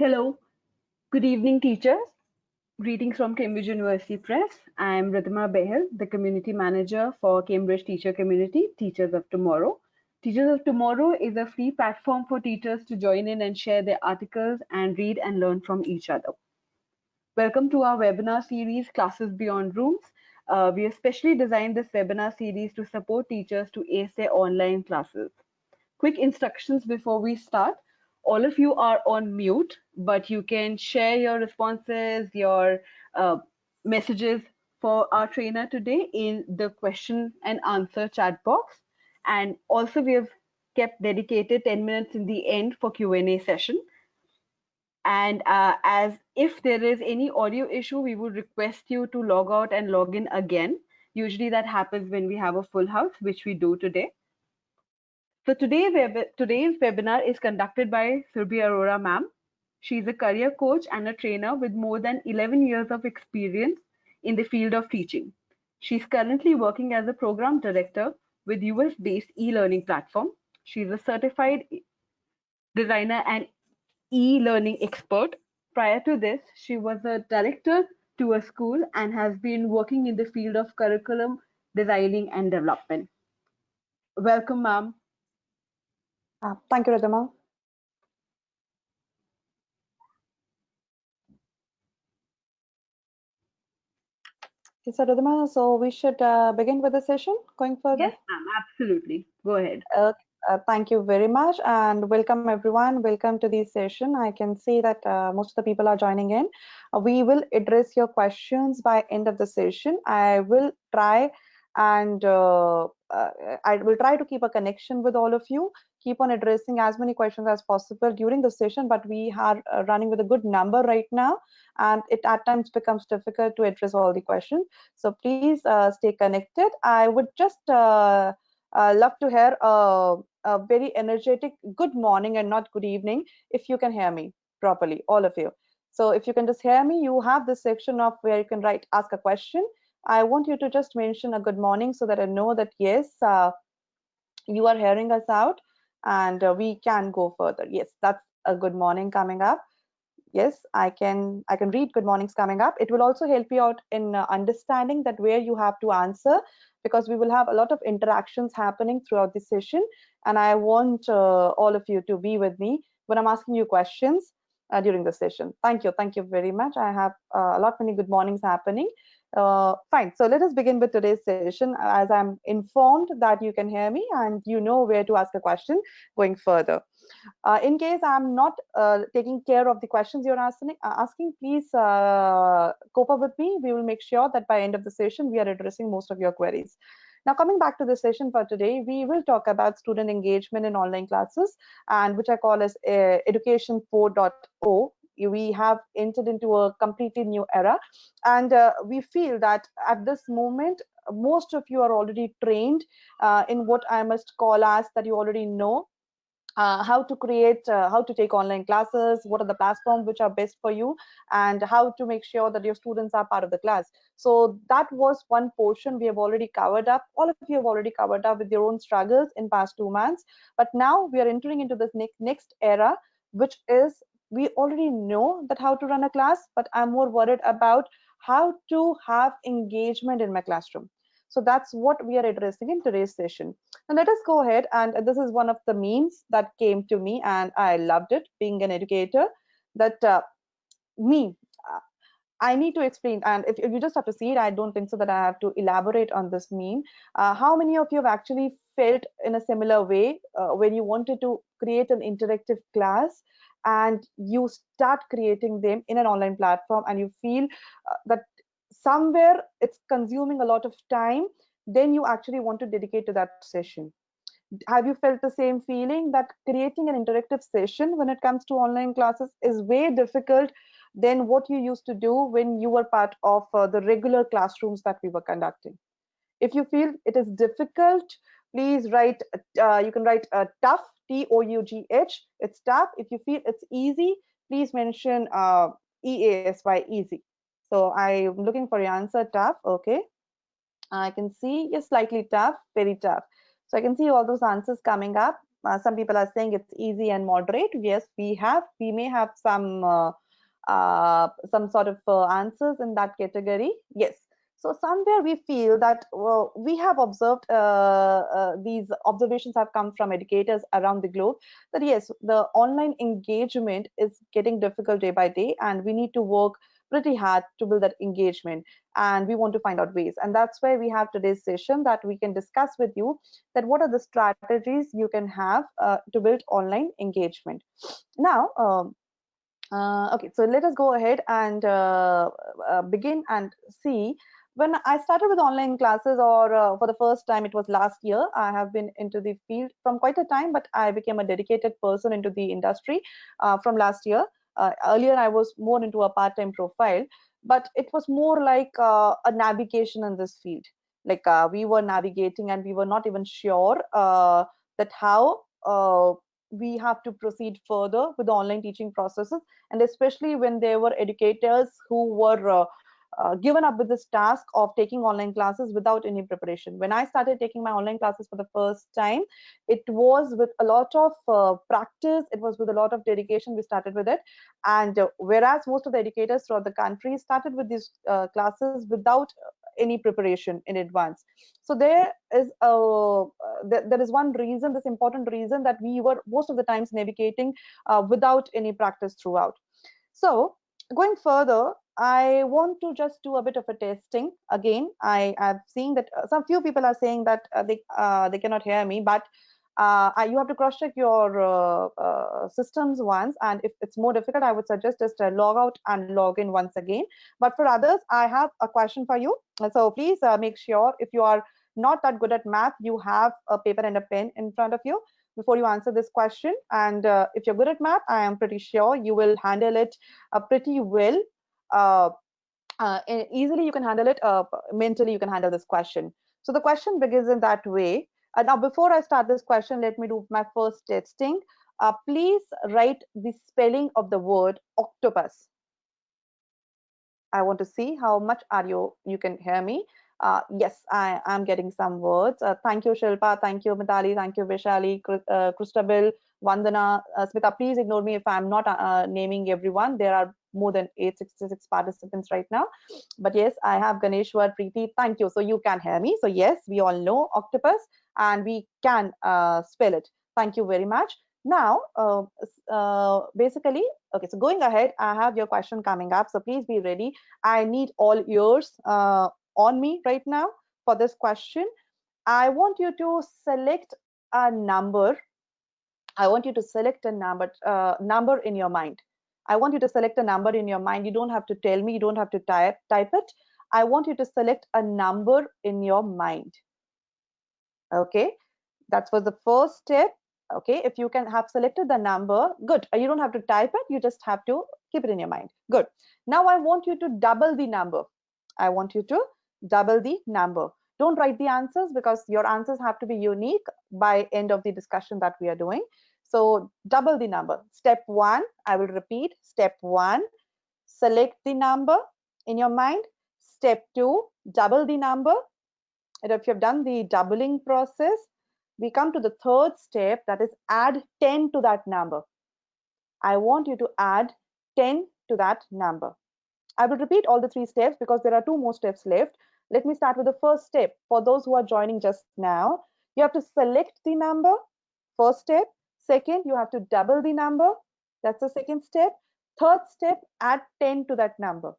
Hello, good evening, teachers. Greetings from Cambridge University Press. I'm Ridhima Behel, the Community Manager for Cambridge Teacher Community, Teachers of Tomorrow. Teachers of Tomorrow is a free platform for teachers to join in and share their articles and read and learn from each other. Welcome to our webinar series, Classes Beyond Rooms. We have specially designed this webinar series to support teachers to ace their online classes. Quick instructions before we start. All of you are on mute, but you can share your responses, your messages for our trainer today in the question and answer chat box. And also we have kept dedicated 10 minutes in the end for Q&A session. And as if there is any audio issue, we would request you to log out and log in again. Usually that happens when we have a full house, which we do today. So today's webinar is conducted by Surbhi Arora ma'am. She's a career coach and a trainer with more than 11 years of experience in the field of teaching. She's currently working as a program director with US-based e-learning platform. She's a certified designer and e-learning expert. Prior to this, she was a director to a school and has been working in the field of curriculum designing and development. Welcome, ma'am. Thank you, Ridhima. Okay, so Ridhima, so we should begin with the session going further? Yes, ma'am, absolutely. Go ahead. Thank you very much and welcome everyone. Welcome to this session. I can see that most of the people are joining in. We will address your questions by end of the session. I will try and I will try to keep a connection with all of you, keep on addressing as many questions as possible during the session, but we are running with a good number right now and it at times becomes difficult to address all the questions. So please stay connected. I would just love to hear a very energetic good morning and not good evening if you can hear me properly, all of you. So if you can just hear me, you have this section of where you can write ask a question. I want you to just mention a good morning so that I know that yes, you are hearing us out and we can go further. Yes, that's a good morning coming up. Yes, I can read good mornings coming up. It will also help you out in understanding that where you have to answer, because we will have a lot of interactions happening throughout the session and I want all of you to be with me when I'm asking you questions during the session. Thank you very much. I have a lot many good mornings happening. Fine, so let us begin with today's session as I'm informed that you can hear me and you know where to ask a question going further. In case I'm not taking care of the questions you're asking, please cope up with me. We will make sure that by end of the session, we are addressing most of your queries. Now, coming back to the session for today, we will talk about student engagement in online classes, and which I call as Education 4.0. We have entered into a completely new era, and we feel that at this moment, most of you are already trained in what I must call as that you already know how to create, how to take online classes, what are the platforms which are best for you, and how to make sure that your students are part of the class. So that was one portion we have already covered up. All of you have already covered up with your own struggles in past 2 months. But now we are entering into this next era, which is we already know that how to run a class, but I'm more worried about how to have engagement in my classroom. So that's what we are addressing in today's session. And let us go ahead, and this is one of the memes that came to me and I loved it being an educator, that me, I need to explain, and if you just have to see it, I don't think so that I have to elaborate on this meme. How many of you have actually felt in a similar way when you wanted to create an interactive class and you start creating them in an online platform and you feel that somewhere it's consuming a lot of time, then you actually want to dedicate to that session? Have you felt the same feeling that creating an interactive session when it comes to online classes is way difficult than what you used to do when you were part of the regular classrooms that we were conducting? If you feel it is difficult, please write, you can write tough, Tough. It's tough. If you feel it's easy, please mention EASY, easy. So I'm looking for your answer, tough. Okay. I can see yes, slightly tough, very tough. So I can see all those answers coming up. some people are saying it's easy and moderate. Yes, we may have some sort of answers in that category. Yes. So somewhere we feel that we have observed these observations have come from educators around the globe that yes, the online engagement is getting difficult day by day, and we need to work pretty hard to build that engagement, and we want to find out ways. And that's why we have today's session, that we can discuss with you that what are the strategies you can have to build online engagement. Now, okay, so let us go ahead and begin and see. When I started with online classes, or for the first time, it was last year. I have been into the field from quite a time, but I became a dedicated person into the industry from last year. Earlier, I was more into a part-time profile, but it was more like a navigation in this field. Like we were navigating, and we were not even sure that how we have to proceed further with the online teaching processes, and especially when there were educators who were given up with this task of taking online classes without any preparation. When I started taking my online classes for the first time, it was with a lot of practice, it was with a lot of dedication we started with it. And whereas most of the educators throughout the country started with these classes without any preparation in advance. So there is there is one reason, this important reason, that we were most of the times navigating without any practice throughout. So going further, I want to just do a bit of a testing again. I have seen that some few people are saying that they cannot hear me, but you have to cross check your systems once, and if it's more difficult, I would suggest just log out and log in once again. But for others, I have a question for you. So please make sure, if you are not that good at math, you have a paper and a pen in front of you before you answer this question. And if you're good at math, I am pretty sure you will handle it pretty well. Uh, Easily you can handle it, mentally you can handle this question. So the question begins in that way. Now, before I start this question, let me do my first testing. Please write the spelling of the word octopus. I want to see how much are you can hear me. Yes, I am getting some words. Thank you, Shilpa. Thank you, Mitali. Thank you, Vishali, Christabel, Vandana, Smita. Please ignore me if I'm not naming everyone. There are more than 866 participants right now. But yes, I have Ganeshwar, Preeti. Thank you. So you can hear me. So yes, we all know octopus, and we can spell it. Thank you very much. Now, basically, okay, so going ahead, I have your question coming up. So please be ready. I need all ears on me right now for this question. I want you to select a number. I want you to select a number in your mind. I want you to select a number in your mind. You don't have to tell me. You don't have to type it. I want you to select a number in your mind. Okay, that was the first step. Okay, if you can have selected the number, good. You don't have to type it. You just have to keep it in your mind. Good. Now I want you to double the number. I want you to double the number. Don't write the answers, because your answers have to be unique by end of the discussion that we are doing. So double the number. Step one, I will repeat. Step one, select the number in your mind. Step two, double the number. And if you've done the doubling process, we come to the third step, that is add 10 to that number. I want you to add 10 to that number. I will repeat all the three steps because there are two more steps left. Let me start with the first step. For those who are joining just now, you have to select the number, first step. Second, you have to double the number. That's the second step. Third step, add 10 to that number.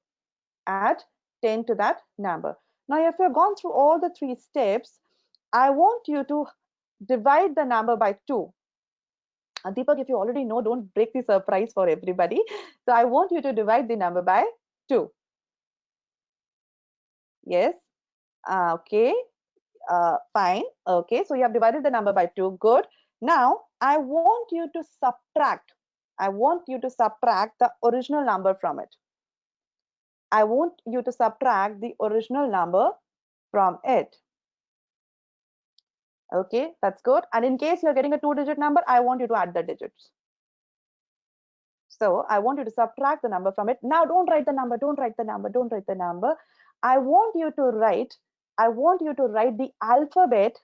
Add 10 to that number. Now, if you've gone through all the three steps, I want you to divide the number by 2. Deepak, if you already know, don't break the surprise for everybody. So I want you to divide the number by 2. Yes. Okay. Fine. Okay. So you have divided the number by 2. Good. Now I want you to subtract. I want you to subtract the original number from it. I want you to subtract the original number from it. Okay, that's good. And in case you're getting a 2-digit number, I want you to add the digits. So I want you to subtract the number from it. Now don't write the number, don't write the number, don't write the number. I want you to write the alphabet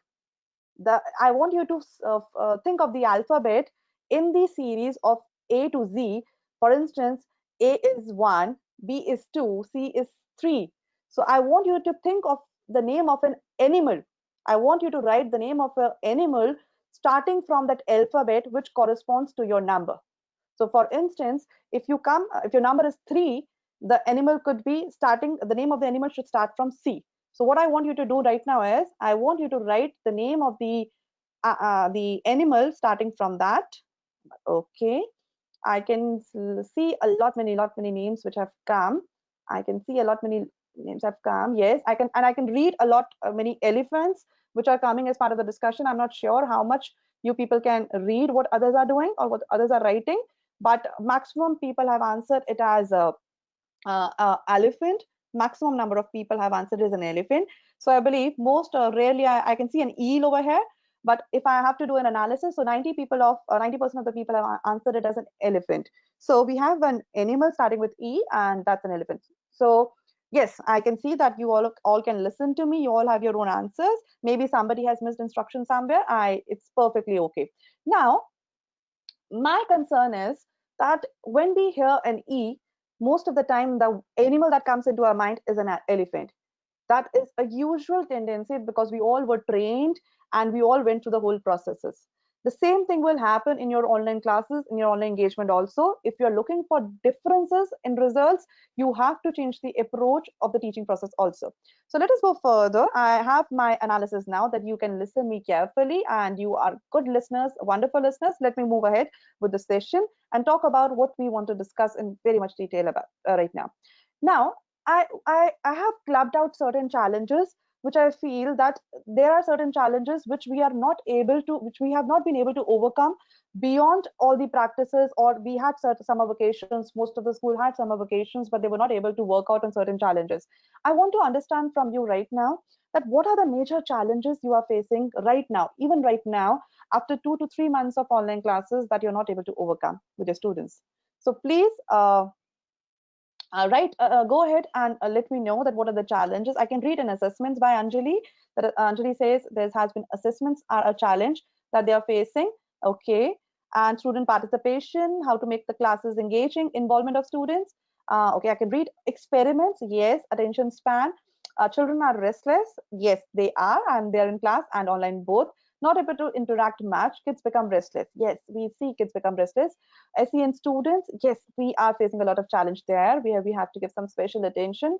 I want you to think of the alphabet in the series of A to Z. For instance, A is 1, B is 2, C is 3. So I want you to think of the name of an animal. I want you to write the name of an animal starting from that alphabet which corresponds to your number. So for instance, if your number is 3, the animal could be starting, the name of the animal should start from C. So what I want you to do right now is, I want you to write the name of the animal starting from that. Okay. I can see a lot many names which have come. I can see a lot many names have come. Yes, I can, and I can read a lot many elephants which are coming as part of the discussion. I'm not sure how much you people can read what others are doing or what others are writing, but maximum people have answered it as a elephant. Maximum number of people have answered is an elephant. So I believe most rarely I can see an eel over here. But if I have to do an analysis, so 90% of the people have answered it as an elephant. So we have an animal starting with E, and that's an elephant. So yes, I can see that you all can listen to me. You all have your own answers. Maybe somebody has missed instruction somewhere. It's perfectly okay. Now, my concern is that when we hear an E, most of the time the animal that comes into our mind is an elephant. That is a usual tendency because we all were trained and we all went through the whole processes. The same thing will happen in your online classes, in your online engagement also. If you're looking for differences in results, you have to change the approach of the teaching process also. So let us go further. I have my analysis now that you can listen me carefully, and you are good listeners, wonderful listeners. Let me move ahead with the session and talk about what we want to discuss in very much detail about right now. Now, I have clubbed out certain challenges which I feel that there are certain challenges which we are not able to, which we have not been able to overcome beyond all the practices, or we had certain summer vacations. Most of the school had summer vacations, but they were not able to work out on certain challenges. I want to understand from you right now that what are the major challenges you are facing right now, even right now, after 2 to 3 months of online classes, that you're not able to overcome with your students. So please, go ahead and let me know that what are the challenges. I can read an assessments by Anjali. That Anjali says there has been assessments are a challenge that they are facing. Okay, and student participation, how to make the classes engaging, involvement of students. Okay, I can read experiments. Yes, attention span. Children are restless. Yes, they are, and they are in class and online both. Not able to interact much. Kids become restless. Yes, we see kids become restless. SEN students, yes, we are facing a lot of challenge there. We have to give some special attention.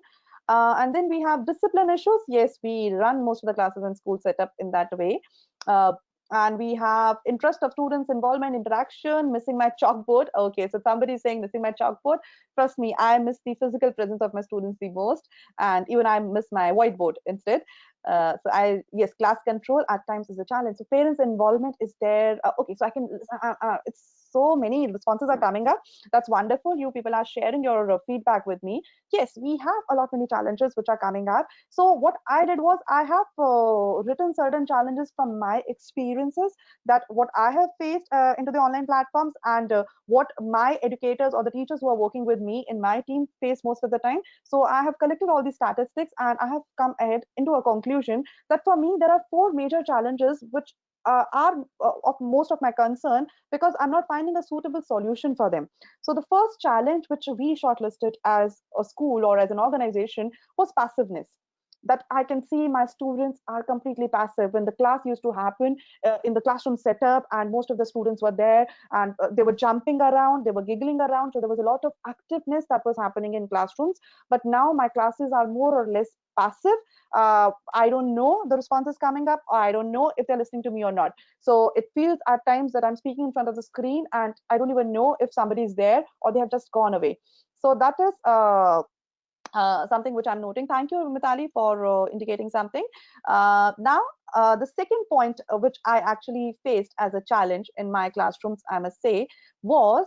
And then we have discipline issues. Yes, we run most of the classes and school setup in that way. Uh, and we have interest of students, involvement, interaction, missing my chalkboard. Okay, so somebody is saying missing my chalkboard. Trust me, I miss the physical presence of my students the most, and even I miss my whiteboard instead. Yes, class control at times is a challenge. So parents' involvement is there. Okay, so I can. It's so many responses are coming up. That's wonderful. You people are sharing your feedback with me. Yes, we have a lot many challenges which are coming up. So what I did was I have written certain challenges from my experiences, that what I have faced into the online platforms, and what my educators or the teachers who are working with me in my team face most of the time. So I have collected all these statistics, and I have come ahead into a conclusion that for me there are four major challenges which are of most of my concern, because I'm not finding a suitable solution for them. So the first challenge which we shortlisted as a school or as an organization was passiveness. That I can see my students are completely passive. When the class used to happen in the classroom setup, and most of the students were there, and they were jumping around, they were giggling around, so there was a lot of activeness that was happening in classrooms. But now my classes are more or less passive. I don't know the responses coming up, or I don't know if they're listening to me or not. So it feels at times that I'm speaking in front of the screen, and I don't even know if somebody is there or they have just gone away. So that is something which I'm noting. Thank you, Mitali, for indicating something. Now, the second point which I actually faced as a challenge in my classrooms, I must say, was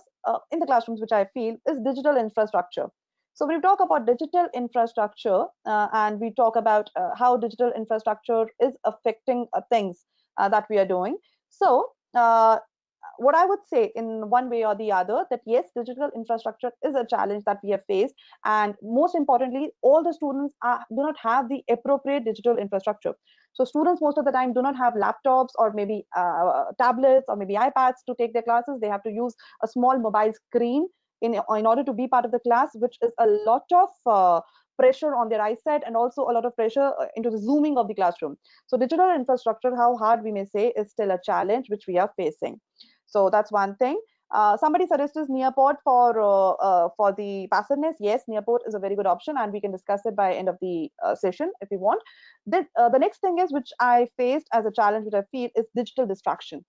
in the classrooms which I feel is digital infrastructure. So when we talk about digital infrastructure, and we talk about how digital infrastructure is affecting things that we are doing. So what I would say in one way or the other, that yes, digital infrastructure is a challenge that we have faced, and most importantly, all the students do not have the appropriate digital infrastructure. So students most of the time do not have laptops or maybe tablets or maybe iPads to take their classes. They have to use a small mobile screen in order to be part of the class, which is a lot of pressure on their eyesight and also a lot of pressure into the zooming of the classroom. So digital infrastructure, how hard we may say, is still a challenge which we are facing. So that's one thing. Somebody suggested Nearpod for the passiveness. Yes, Nearpod is a very good option, and we can discuss it by end of the session if you want. The next thing is, which I faced as a challenge, which I feel, is digital distraction.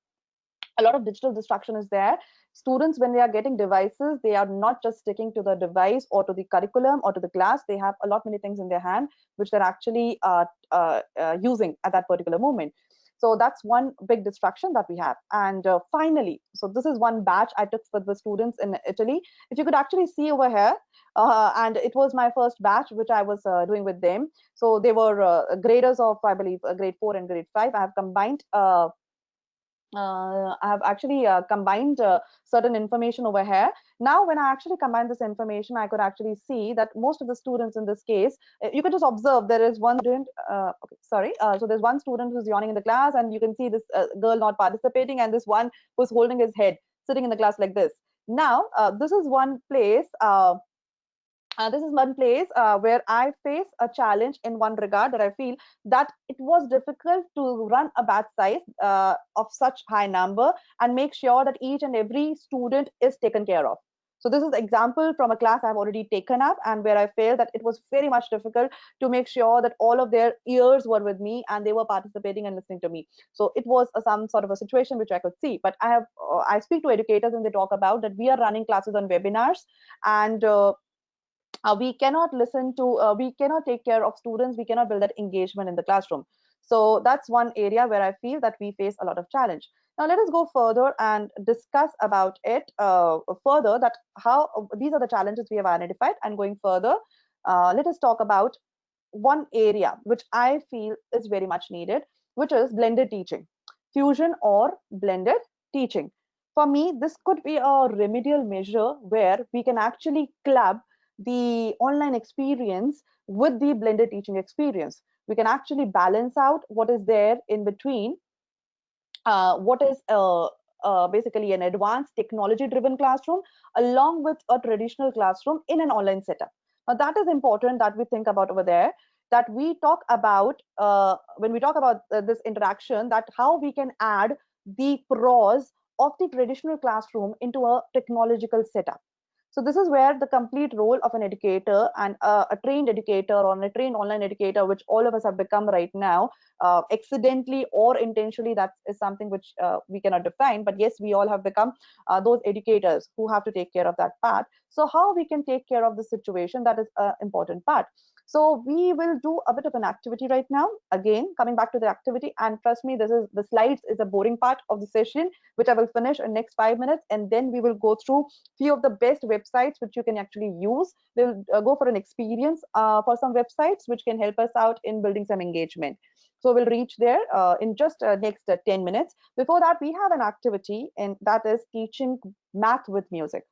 A lot of digital distraction is there. Students, when they are getting devices, they are not just sticking to the device or to the curriculum or to the class. They have a lot many things in their hand which they're actually using at that particular moment. So that's one big distraction that we have. And finally, so this is one batch I took for the students in Italy. If you could actually see over here, and it was my first batch which I was doing with them. So they were graders of, I believe, grade 4 and grade 5. I have combined I have actually combined certain information over here. Now, when I actually combine this information, I could actually see that most of the students in this case, you can just observe there is one student, okay, sorry. So there's one student who's yawning in the class, and you can see this girl not participating, and this one who's holding his head, sitting in the class like this. Now, this is one place where I face a challenge in one regard, that I feel that it was difficult to run a batch size of such high number and make sure that each and every student is taken care of. So this is example from a class I've already taken up, and where I felt that it was very much difficult to make sure that all of their ears were with me and they were participating and listening to me. So it was some sort of a situation which I could see. But I speak to educators and they talk about that we are running classes on webinars, and we cannot we cannot take care of students, we cannot build that engagement in the classroom. So that's one area where I feel that we face a lot of challenge. Now let us go further and discuss about it further, that how these are the challenges we have identified. And going further, let us talk about one area which I feel is very much needed, which is blended teaching, fusion or blended teaching. For me, this could be a remedial measure where we can actually club the online experience with the blended teaching experience. We can actually balance out what is there in between, what is basically an advanced technology driven classroom along with a traditional classroom in an online setup. Now that is important that we think about over there, that we talk about when we talk about this interaction, that how we can add the pros of the traditional classroom into a technological setup. So this is where the complete role of an educator and a trained educator or a trained online educator, which all of us have become right now, accidentally or intentionally, that is something which we cannot define. But yes, we all have become those educators who have to take care of that part. So how we can take care of the situation, that is an important part. So we will do a bit of an activity right now. Again, coming back to the activity, and trust me, this is the slides is a boring part of the session, which I will finish in next 5 minutes, and then we will go through few of the best websites which you can actually use. We'll go for an experience for some websites which can help us out in building some engagement. So we'll reach there in just next 10 minutes. Before that, we have an activity, and that is teaching math with music.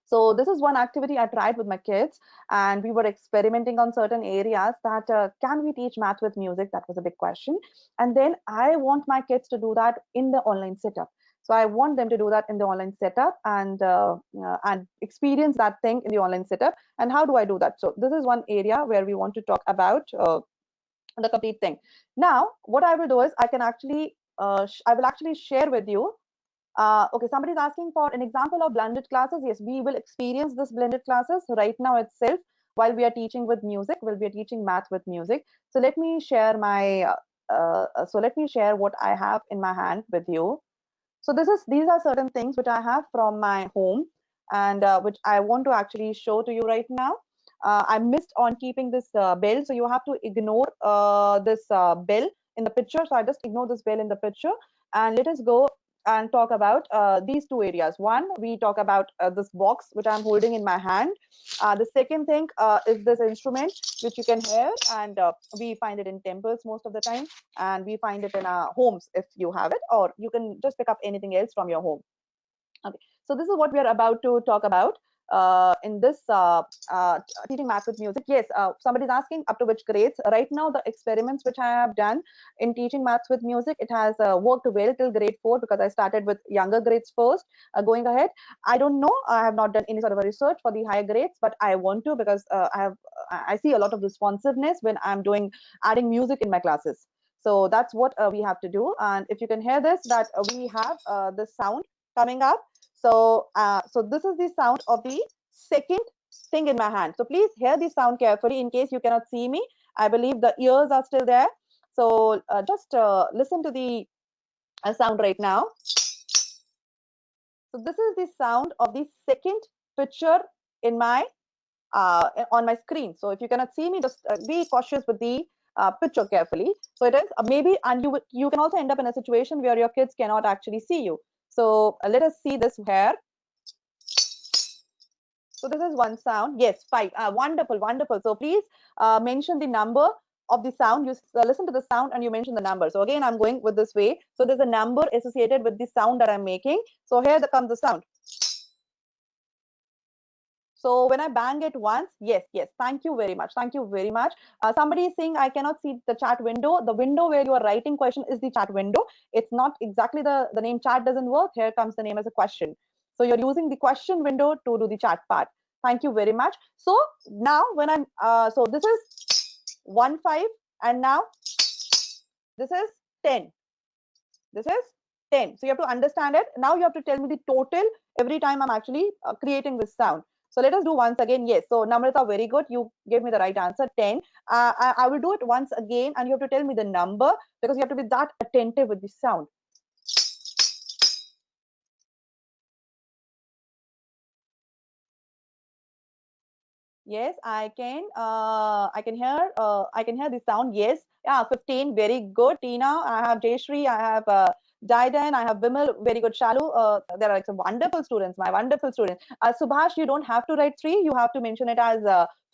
So this is one activity I tried with my kids, and we were experimenting on certain areas that can we teach math with music? That was a big question. And then I want my kids to do that in the online setup. So I want them to do that in the online setup and experience that thing in the online setup. And how do I do that? So this is one area where we want to talk about the complete thing. Now, what I will do is I will actually share with you. Okay, somebody's asking for an example of blended classes. Yes, we will experience this blended classes right now itself while we are teaching with music. We'll be teaching math with music. So let me share let me share what I have in my hand with you. So these are certain things which I have from my home, and which I want to actually show to you right now. I missed on keeping this bell, so you have to ignore this bell in the picture. So I just ignore this bell in the picture, and let us go and talk about these two areas. One, we talk about this box which I'm holding in my hand. The second thing is this instrument which you can hear, and we find it in temples most of the time, and we find it in our homes if you have it, or you can just pick up anything else from your home. Okay, so this is what we are about to talk about in this teaching math with music. Yes, somebody is asking up to which grades. Right now, the experiments which I have done in teaching maths with music, it has worked well till grade 4, because I started with younger grades first. Going ahead, I don't know. I have not done any sort of a research for the higher grades, but I want to, because I see a lot of responsiveness when I'm doing adding music in my classes. So that's what we have to do. And if you can hear this, that we have the sound coming up. So this is the sound of the second thing in my hand. So please hear the sound carefully in case you cannot see me. I believe the ears are still there. So just listen to the sound right now. So this is the sound of the second picture in my on my screen. So if you cannot see me, just be cautious with the picture carefully. So it is maybe, and you can also end up in a situation where your kids cannot actually see you. So let us see this here. So this is one sound. Yes, 5. Wonderful, wonderful. So please mention the number of the sound. You listen to the sound and you mention the number. So again, I'm going with this way. So there's a number associated with the sound that I'm making. So here comes the sound. So when I bang it once, yes, yes. Thank you very much. Thank you very much. Somebody is saying I cannot see the chat window. The window where you are writing question is the chat window. It's not exactly the name chat doesn't work. Here comes the name as a question. So you're using the question window to do the chat part. Thank you very much. So now when I'm so this is 1 5, and now this is 10. This is 10. So you have to understand it. Now you have to tell me the total every time I'm actually creating this sound. So let us do once again. Yes. So Namrata, very good. You gave me the right answer, 10. I will do it once again, and you have to tell me the number, because you have to be that attentive with the sound. Yes, I can. I can hear. I can hear the sound. Yes. Yeah, 15. Very good. Tina. I have Jayashree. I have Jaidan. I have Vimal. Very good. Shalu. There are like some wonderful students. My wonderful students. Subhash, you don't have to write 3. You have to mention it as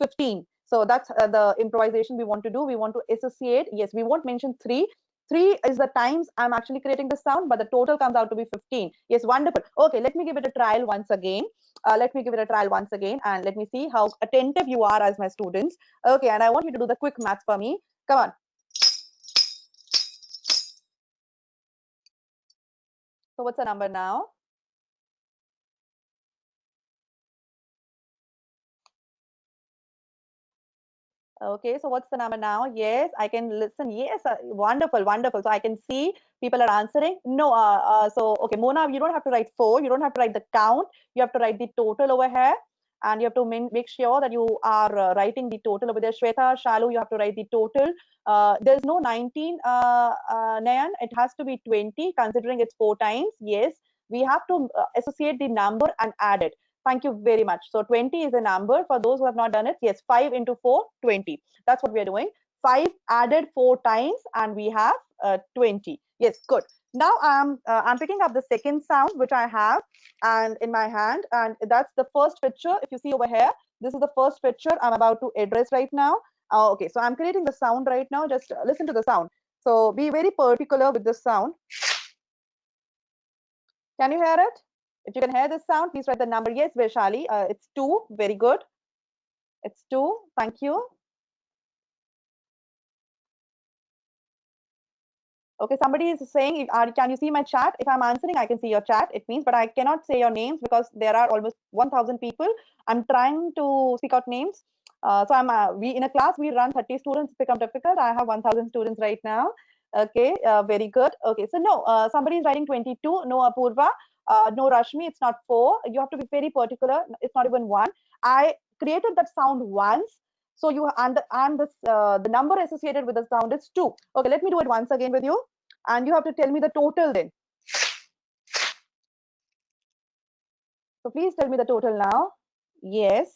15. So that's the improvisation we want to do. We want to associate. Yes, we won't mention 3. 3 is the times I'm actually creating the sound, but the total comes out to be 15. Yes, wonderful. Okay, let me give it a trial once again. Let me give it a trial once again, and let me see how attentive you are as my students. Okay, and I want you to do the quick math for me. Come on. So what's the number now? Okay, so what's the number now? Yes, I can listen. Yes, wonderful, wonderful. So I can see people are answering. No, so okay, Mona, you don't have to write 4. You don't have to write the count. You have to write the total over here, and you have to make sure that you are writing the total over there. Shweta, Shalu, you have to write the total. There's no 19, Nayan. It has to be 20, considering it's 4 times. Yes, we have to associate the number and add it. Thank you very much. So 20 is a number. For those who have not done it, yes, 5 into 4, 20. That's what we are doing. 5 added 4 times, and we have 20. Yes, good. Now I'm picking up the second sound which I have and in my hand, and that's the first picture. If you see over here, this is the first picture I'm about to address right now. Okay, so I'm creating the sound right now. Just listen to the sound. So be very particular with the sound. Can you hear it? If you can hear this sound, please write the number. Yes, Vaishali, it's 2. Very good. It's 2. Thank you. Okay, somebody is saying, can you see my chat? If I'm answering, I can see your chat. It means, but I cannot say your names because there are almost 1,000 people. I'm trying to speak out names. So we in a class we run 30 students. Become difficult. I have 1,000 students right now. Okay, very good. Okay, so no, somebody is writing 22. No, Apurva. No, Rashmi. It's not 4. You have to be very particular. It's not even 1. I created that sound once. So you and this the number associated with the sound is 2. Okay, let me do it once again with you, and you have to tell me the total then. So please tell me the total now. Yes.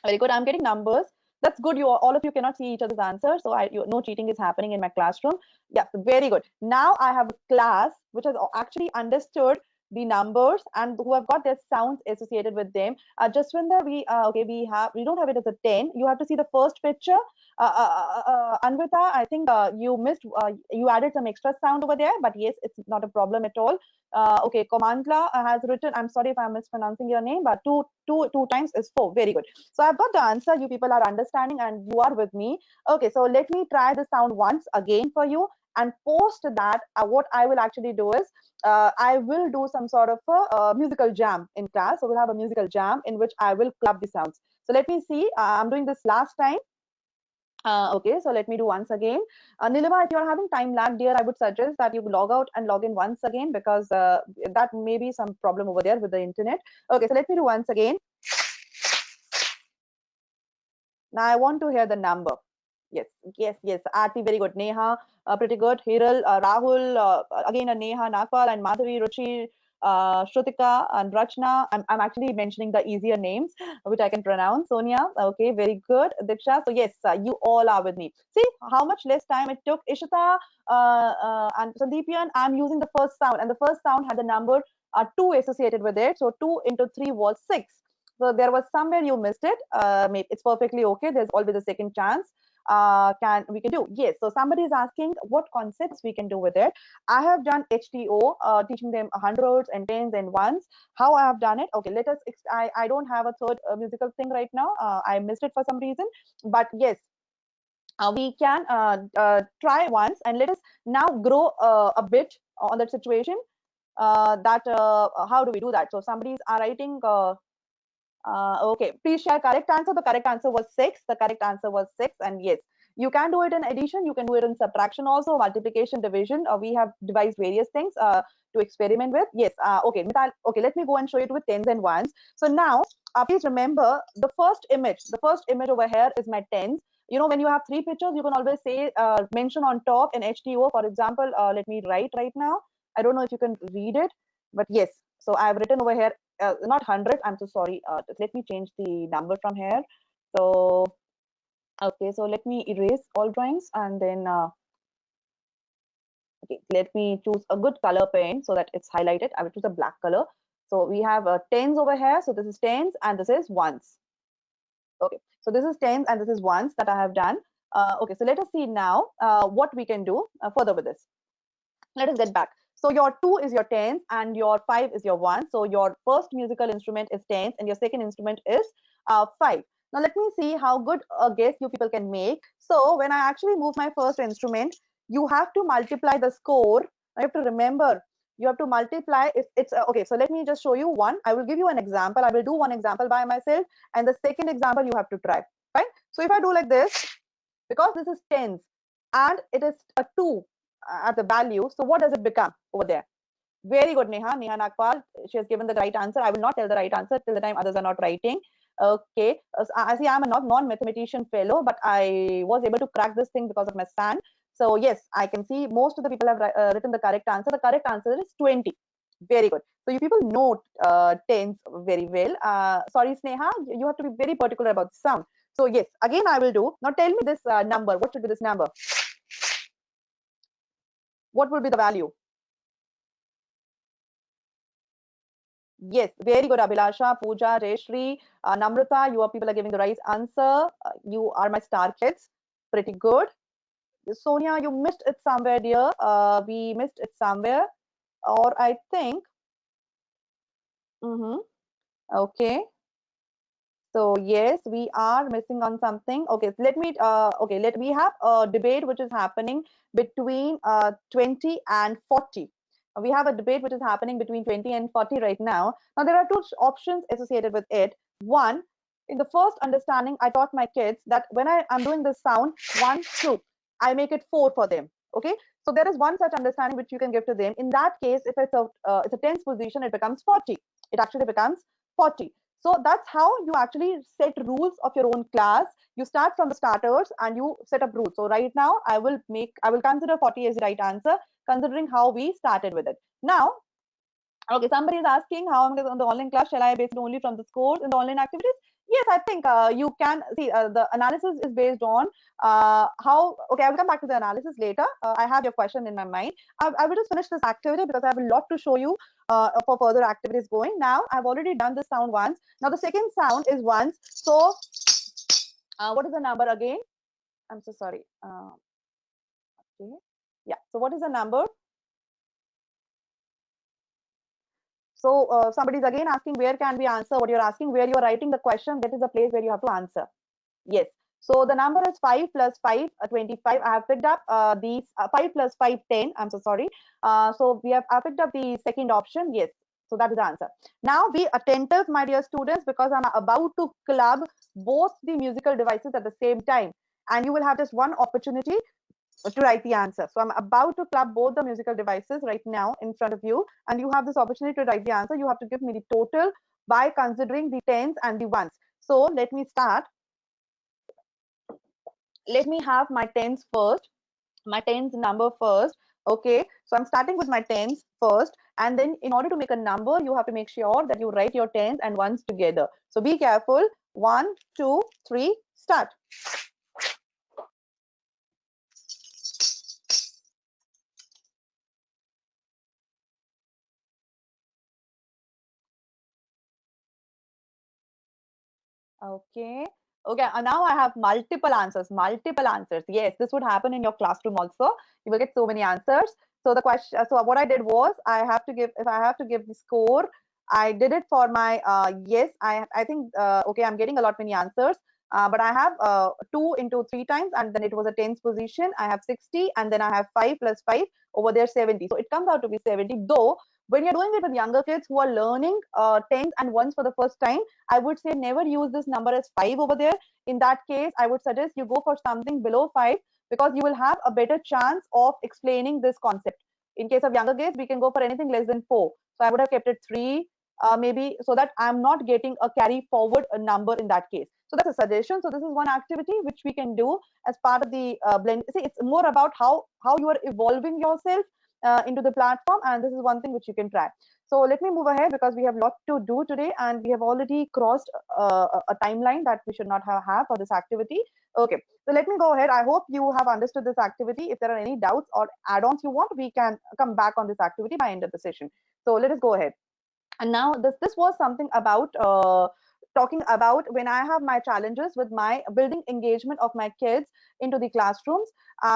Very good. I'm getting numbers. That's good. All of you cannot see each other's answers, so no cheating is happening in my classroom. Yeah, very good. Now I have a class which has actually understood the numbers and who have got their sounds associated with them. Jaswinder, we don't have it as a 10. You have to see the first picture. Anvita, I think you missed. You added some extra sound over there, but yes, it's not a problem at all. Okay, Komandla has written. I'm sorry if I'm mispronouncing your name, but two times is 4. Very good. So I've got the answer. You people are understanding, and you are with me. Okay, so let me try the sound once again for you. And post that, what I will actually do is I will do some sort of a musical jam in class. So we'll have a musical jam in which I will club the sounds. So let me see. I'm doing this last time. Okay, so let me do once again. Nilima, if you're having time lag, dear, I would suggest that you log out and log in once again because that may be some problem over there with the internet. Okay, so let me do once again. Now I want to hear the number. Yes, yes, yes. Aarti, very good. Neha, pretty good. Hiral, Rahul, again Neha, Nagpal, and Madhuri, Ruchi, Shrutika, and Rachna. I'm actually mentioning the easier names, which I can pronounce. Sonia, okay, very good. Diksha, so yes, you all are with me. See how much less time it took. Ishita and Sandeepian, I'm using the first sound, and the first sound had the number 2 associated with it. So 2 into 3 was 6. So there was somewhere you missed it. Maybe it's perfectly okay. There's always a second chance. We can do? Yes. So somebody is asking what concepts we can do with it. I have done HTO, teaching them hundreds and tens and ones. How I have done it? Okay, let us. I don't have a third musical thing right now. I missed it for some reason. But yes, we can try once, and let us now grow a bit on that situation. How do we do that? So somebody's writing. Okay, please share correct answer. The correct answer was 6. The correct answer was 6. And yes, you can do it in addition. You can do it in subtraction also, multiplication, division. We have devised various things to experiment with. Yes, okay. Okay, let me go and show it with tens and ones. So now, please remember the first image. The first image over here is my tens. You know, when you have 3 pictures, you can always say, mention on top in HTO. For example, let me write right now. I don't know if you can read it, but yes. So I've written over here not 100. I'm so sorry. Let me change the number from here. So, okay, so let me erase all drawings and then, okay, let me choose a good color pen so that it's highlighted. I will choose a black color. So we have tens over here. So this is tens and this is ones. Okay, so this is tens and this is ones that I have done. Okay, so let us see now what we can do further with this. Let us get back. So your 2 is your tens and your 5 is your 1. So your first musical instrument is tens and your second instrument is 5. Now let me see how good a guess you people can make. So when I actually move my first instrument, you have to multiply the score. I have to remember, you have to multiply if it's okay. So let me just show you one. I will give you an example. I will do one example by myself, and the second example you have to try. Fine. So if I do like this, because this is tens and it is a 2 at the value, so what does it become over there? Very good, Neha Nagpal. She has given the right answer. I will not tell the right answer till the time others are not writing. Okay, I see I'm a non-mathematician fellow, but I was able to crack this thing because of my son. So yes, I can see most of the people have written the correct answer. The correct answer is 20. Very good. So you people know tens very well. Sorry, Sneha, you have to be very particular about the sound. So yes, again I will do. Now tell me this number. What should be this number? What will be the value? Yes, very good, Abhilasha, Pooja, Reshri, Namrata. You are people are giving the right answer. You are my star kids. Pretty good. Sonia, you missed it somewhere, dear. We missed it somewhere, or I think. Okay. So yes, we are missing on something. Okay, so let me. Okay, let we have a debate which is happening between 20 and 40. We have a debate which is happening between 20 and 40 right now. Now there are two options associated with it. One, in the first understanding, I taught my kids that when I'm doing the sound 1, 2, I make it 4 for them. Okay, so there is one such understanding which you can give to them. In that case, if it's a tens position, it becomes 40. It actually becomes 40. So that's how you actually set rules of your own class. You start from the starters and you set up rules. So right now I will consider 40 as the right answer, considering how we started with it. Now, okay, somebody is asking how I'm on the online class. Shall I base it only from the scores in the online activities? Yes, I think you can see the analysis is based on how. Okay, I will come back to the analysis later. I have your question in my mind. I will just finish this activity because I have a lot to show you for further activities going. Now, I've already done this sound once. Now, the second sound is once. So, what is the number again? I'm so sorry. Okay. Yeah. So, what is the number? So somebody's again asking where can we answer what you're asking, where you're writing the question, that is the place where you have to answer. Yes. So the number is 5 plus 5, 25. I have picked up these 5 plus 5, 10. I'm so sorry. So I picked up the second option. Yes. So that is the answer. Now be attentive, my dear students, because I'm about to club both the musical devices at the same time. And you will have just one opportunity to write the answer. So I'm about to club both the musical devices right now in front of you, and you have this opportunity to write the answer. You have to give me the total by considering the tens and the ones. So let me start. Let me have my tens first, my tens number first. Okay, so I'm starting with my tens first, and then in order to make a number, you have to make sure that you write your tens and ones together. So be careful. 1, 2, 3, start. Okay. Okay. Now I have multiple answers. Multiple answers. Yes, this would happen in your classroom also. You will get so many answers. So the question. So what I did was I have to give. If I have to give the score, I did it for my yes. I think okay. I'm getting a lot many answers. But I have 2 into 3 times, and then it was a tens position. I have 60, and then I have 5 plus 5 over there 70. So it comes out to be 70. Though when you're doing it with younger kids who are learning tens and ones for the first time, I would say never use this number as 5 over there. In that case, I would suggest you go for something below 5 because you will have a better chance of explaining this concept. In case of younger kids, we can go for anything less than 4. So I would have kept it 3, maybe, so that I'm not getting a carry forward a number in that case. So that's a suggestion. So this is one activity which we can do as part of the blend. See, it's more about how you are evolving yourself into the platform, and this is one thing which you can try. So let me move ahead because we have a lot to do today, and we have already crossed a timeline that we should not have for this activity. Okay, so let me go ahead. I hope you have understood this activity. If there are any doubts or add-ons you want, we can come back on this activity by end of the session. So let us go ahead. And now this was something about talking about when I have my challenges with my building engagement of my kids into the classrooms.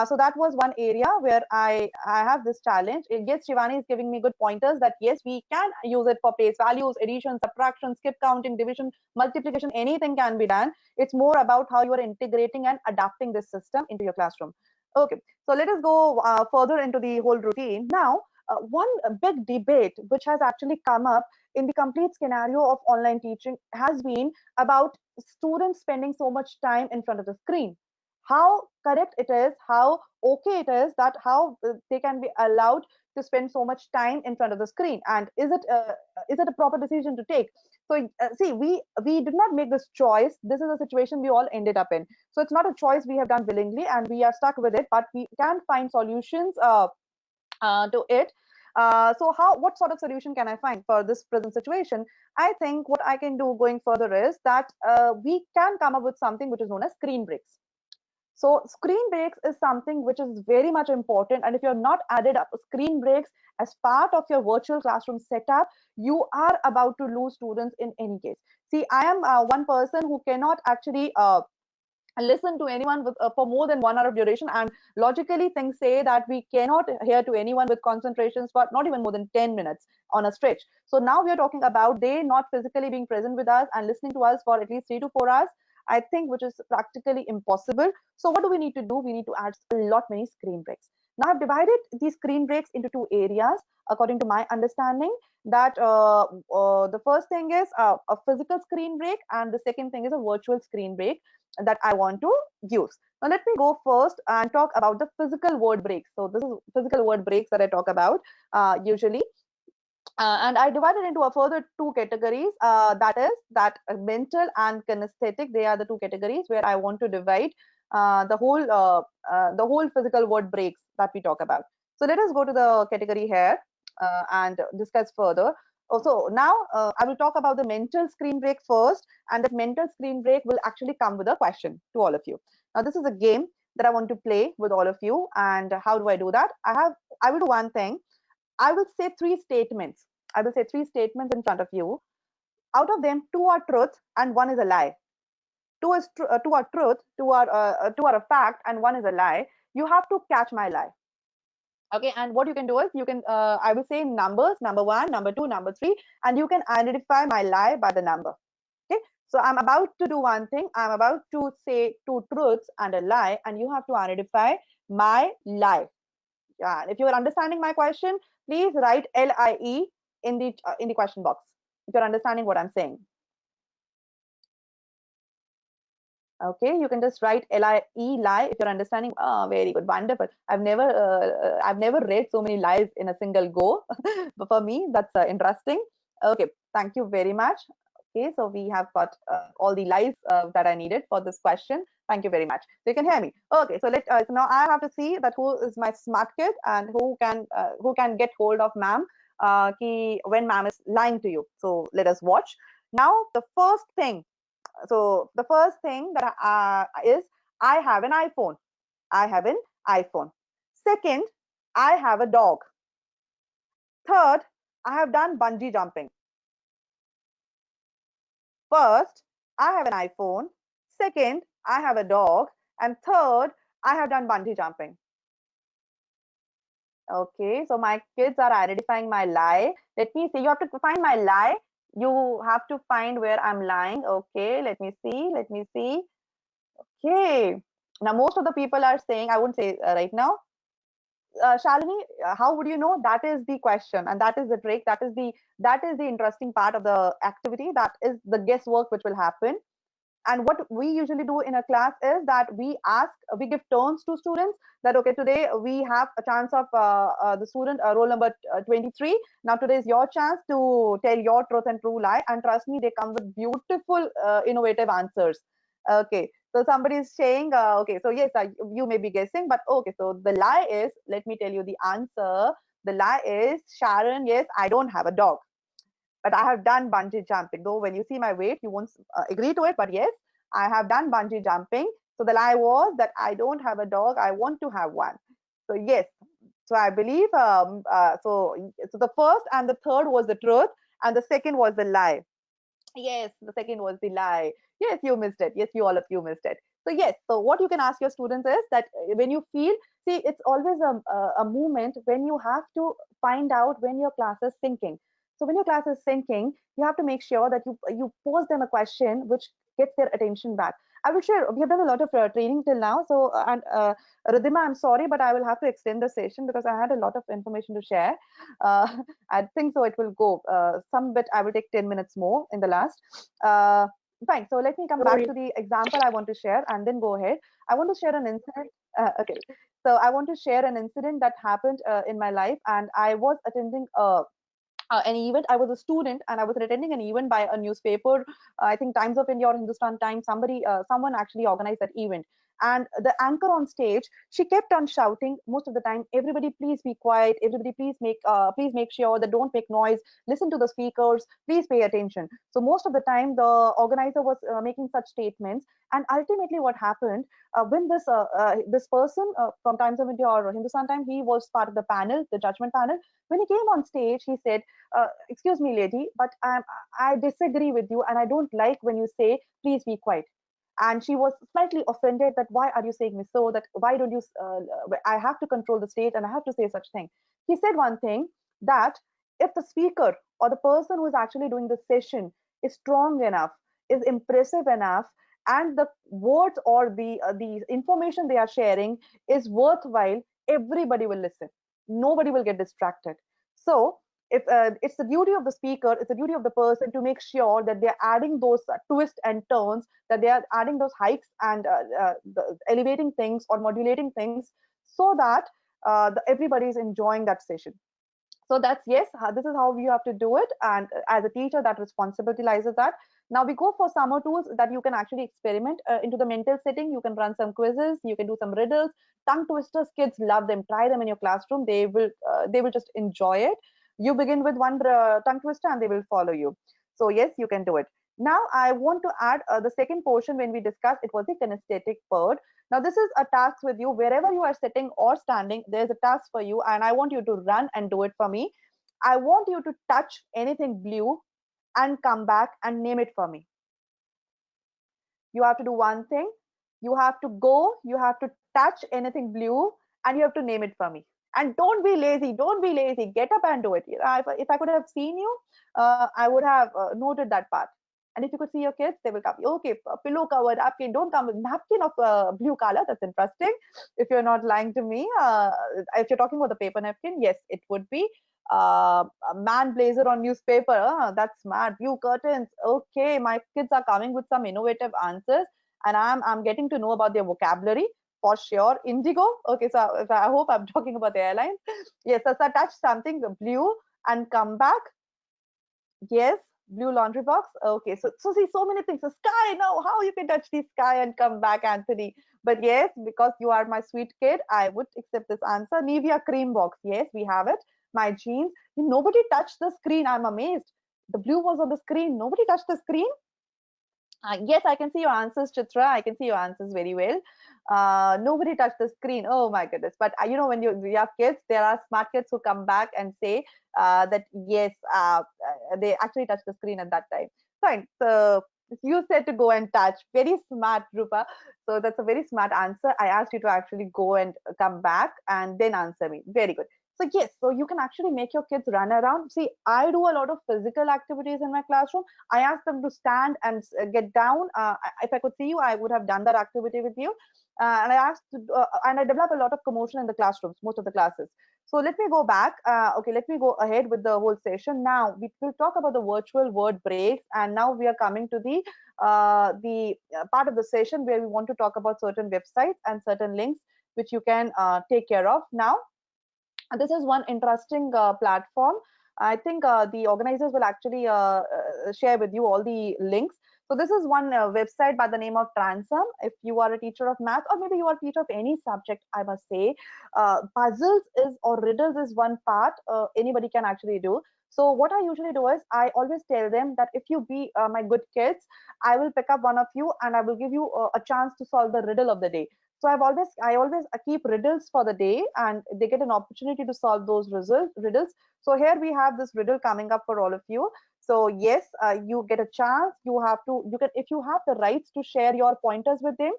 So that was one area where I have this challenge. Yes, Shivani is giving me good pointers that yes, we can use it for place values, addition, subtraction, skip counting, division, multiplication, anything can be done. It's more about how you are integrating and adapting this system into your classroom. Okay, so let us go further into the whole routine. Now, one big debate which has actually come up in the complete scenario of online teaching has been about students spending so much time in front of the screen. How correct it is, how okay it is that how they can be allowed to spend so much time in front of the screen, and is it a proper decision to take? So see, we did not make this choice. This is a situation we all ended up in. So it's not a choice we have done willingly, and we are stuck with it. But we can find solutions to it. So what sort of solution can I find for this present situation? I think what I can do going further is that we can come up with something which is known as screen breaks. So screen breaks is something which is very much important. And if you're not added up screen breaks as part of your virtual classroom setup, you are about to lose students in any case. See, I am one person who cannot actually listen to anyone with for more than 1 hour of duration, and logically things say that we cannot hear to anyone with concentrations for not even more than 10 minutes on a stretch. So now we are talking about they not physically being present with us and listening to us for at least 3 to 4 hours, I think, which is practically impossible. So what do we need to do? We need to add a lot many screen breaks. Now I've divided these screen breaks into 2 areas according to my understanding, that the first thing is a physical screen break, and the second thing is a virtual screen break that I want to use. Now let me go first and talk about the physical word breaks. So this is physical word breaks that I talk about usually. And I divided into a further 2 categories. That is that mental and kinesthetic. They are the 2 categories where I want to divide the whole physical word breaks that we talk about. So let us go to the category here and discuss further. So now I will talk about the mental screen break first, and that mental screen break will actually come with a question to all of you. Now this is a game that I want to play with all of you, and how do I do that? I will do one thing. I will say three statements. I will say three statements in front of you. Out of them, two are truth and one is a lie. Two are truth, two are a fact, and one is a lie. You have to catch my lie. Okay, and what you can do is you can I will say numbers, number one, number two, number three, and you can identify my lie by the number. Okay, so I'm about to do one thing. I'm about to say two truths and a lie, and you have to identify my lie. Yeah, if you are understanding my question, please write LIE in the question box if you're understanding what I'm saying. Okay, you can just write LIE lie if you're understanding. Oh, very good, wonderful. I've never read so many lies in a single go. But for me, that's interesting. Okay, thank you very much. Okay, so we have got all the lies that I needed for this question. Thank you very much. So you can hear me. Okay, so so now I have to see that who is my smart kid and who can get hold of ma'am when ma'am is lying to you. So let us watch. Now the first thing, so the first thing that is I have an iPhone. I have an iPhone. Second, I have a dog. Third, I have done bungee jumping. First, I have an iPhone. Second, I have a dog. And third, I have done bungee jumping. Okay, so my kids are identifying my lie. Let me see. You have to find my lie. You have to find where I'm lying. Okay, let me see. Let me see. Okay. Now, most of the people are saying, I won't say right now. Shalini, how would you know? That is the question, and that is the trick. That is the interesting part of the activity. That is the guesswork which will happen. And what we usually do in a class is that we give turns to students. That okay, today we have a chance of the student roll number 23. Now today is your chance to tell your truth and true lie. And trust me, they come with beautiful, innovative answers. Okay, so somebody is saying, okay, so yes, you may be guessing, but okay, so the lie is, let me tell you the answer. The lie is, Sharon, yes, I don't have a dog, but I have done bungee jumping. Though when you see my weight, you won't agree to it, but yes, I have done bungee jumping. So the lie was that I don't have a dog, I want to have one. So yes, so I believe, so the first and the third was the truth, and the second was the lie. Yes, the second was the lie. Yes, you missed it. Yes, you all of you missed it. So yes, so what you can ask your students is that when you feel, see, it's always a moment when you have to find out when your class is thinking. So when your class is thinking, you have to make sure that you pose them a question which gets their attention back. I will share. We have done a lot of training till now. So and Ridhima, I'm sorry, but I will have to extend the session because I had a lot of information to share. Uh, I think so it will go some bit. I will take 10 minutes more in the last. Uh, Fine. So let me come back to the example I want to share and then go ahead. I want to share an incident. Okay. So I want to share an incident that happened in my life, and I was attending an event. I was a student and I was attending an event by a newspaper. I think Times of India or Hindustan Times. Someone actually organized that event. And the anchor on stage, she kept on shouting most of the time, "Everybody, please be quiet. Everybody, please make sure that don't make noise. Listen to the speakers. Please pay attention." So most of the time, the organizer was making such statements. And ultimately, what happened when this person from Times of India or Hindustan Time, he was part of the panel, the judgment panel. When he came on stage, he said, "Excuse me, lady, but I disagree with you, and I don't like when you say, please be quiet." And she was slightly offended that why are you saying me so? That why don't you? I have to control the stage, and I have to say such thing. He said one thing that if the speaker or the person who is actually doing the session is strong enough, is impressive enough, and the words or the information they are sharing is worthwhile, everybody will listen. Nobody will get distracted. So if it's the duty of the speaker, it's the duty of the person to make sure that they're adding those twists and turns, that they are adding those hikes and elevating things or modulating things so that everybody is enjoying that session. So that's, yes, this is how you have to do it. And as a teacher, that responsibility lies with that. Now we go for summer tools that you can actually experiment into the mental setting. You can run some quizzes, you can do some riddles, tongue twisters. Kids love them. Try them in your classroom. They will just enjoy it. You begin with one tongue twister and they will follow you. So yes, you can do it. Now I want to add the second portion. When we discussed, it was the kinesthetic part. Now this is a task with you. Wherever you are sitting or standing, there's a task for you, and I want you to run and do it for me. I want you to touch anything blue and come back and name it for me. You have to do one thing. You have to go, you have to touch anything blue, and you have to name it for me. And don't be lazy, don't be lazy. Get up and do it. If I could have seen you, I would have noted that part. And if you could see your kids, they will come. Okay, pillow covered napkin. Don't come with napkin of blue color. That's interesting. If you're not lying to me, if you're talking about the paper napkin, yes, it would be a man blazer on newspaper. That's smart. Blue curtains. Okay, my kids are coming with some innovative answers, and I'm getting to know about their vocabulary for sure. Indigo. Okay, so I hope I'm talking about the airlines. Yes, so touch something blue and come back. Yes, blue laundry box. Okay, so see so many things. So sky. Now, how you can touch the sky and come back, Anthony? But yes, because you are my sweet kid, I would accept this answer. Nivea cream box. Yes, we have it. My jeans. Nobody touched the screen. I'm amazed. The blue was on the screen. Nobody touched the screen. Yes, I can see your answers, Chitra. I can see your answers very well. Nobody touched the screen. Oh my goodness. But when you have kids, there are smart kids who come back and say that yes, they actually touched the screen at that time. Fine. So you said to go and touch. Very smart, Rupa. So that's a very smart answer. I asked you to actually go and come back and then answer me. Very good. So yes, so you can actually make your kids run around. See, I do a lot of physical activities in my classroom. I ask them to stand and get down. If I could see you, I would have done that activity with you. And I develop a lot of commotion in the classrooms, most of the classes. So let me go back. Okay, let me go ahead with the whole session. Now we will talk about the virtual word breaks, and now we are coming to the part of the session where we want to talk about certain websites and certain links which you can take care of now. This is one interesting platform. I think the organizers will actually share with you all the links. So this is one website by the name of Transom. If you are a teacher of math, or maybe you are a teacher of any subject, I must say, puzzles is or riddles is one part anybody can actually do. So what I usually do is I always tell them that if you be my good kids, I will pick up one of you and I will give you a chance to solve the riddle of the day. So I always keep riddles for the day, and they get an opportunity to solve those riddles. So here we have this riddle coming up for all of you. So yes, you get a chance. You can, if you have the rights to share your pointers with them,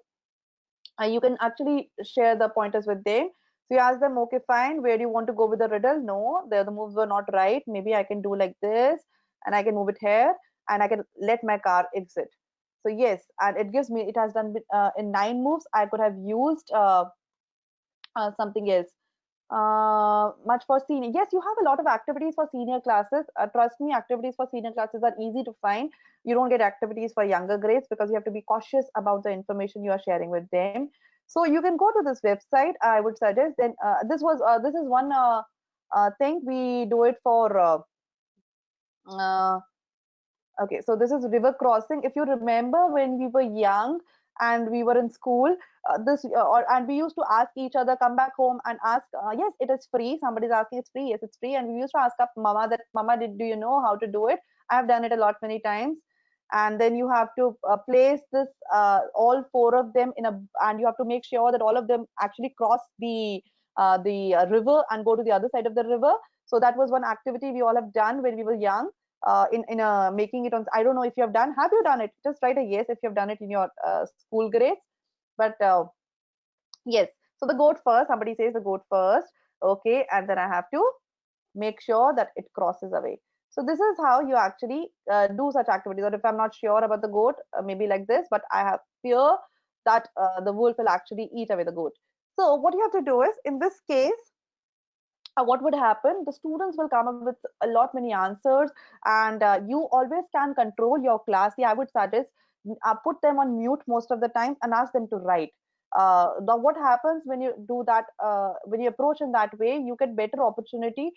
you can actually share the pointers with them. So you ask them, okay, fine, where do you want to go with the riddle? No, the moves were not right. Maybe I can do like this, and I can move it here, and I can let my car exit. So yes, and it gives me, it has done in 9 moves. I could have used something else. Much for senior. Yes, you have a lot of activities for senior classes. Trust me, activities for senior classes are easy to find. You don't get activities for younger grades because you have to be cautious about the information you are sharing with them. So you can go to this website. I would suggest. Then this is one thing we do it for. Uh, Okay, so this is river crossing. If you remember when we were young and we were in school, and we used to ask each other, come back home and ask, yes, it is free. Somebody's asking, it's free. Yes, it's free. And we used to ask up Mama that, Mama, do you know how to do it? I have done it a lot many times. And then you have to place this all 4 of them in a, and you have to make sure that all of them actually cross the river and go to the other side of the river. So that was one activity we all have done when we were young in making it on. I don't know if you have done. Have you done it? Just write a yes if you have done it in your school grades. But yes. So the goat first. Somebody says the goat first. Okay, and then I have to make sure that it crosses away. So this is how you actually do such activities. Or if I'm not sure about the goat, maybe like this. But I have fear that the wolf will actually eat away the goat. So what you have to do is, in this case, what would happen, the students will come up with a lot many answers, and you always can control your class. Yeah, I would suggest put them on mute most of the time and ask them to write. What happens when you do that, when you approach in that way, you get better opportunity.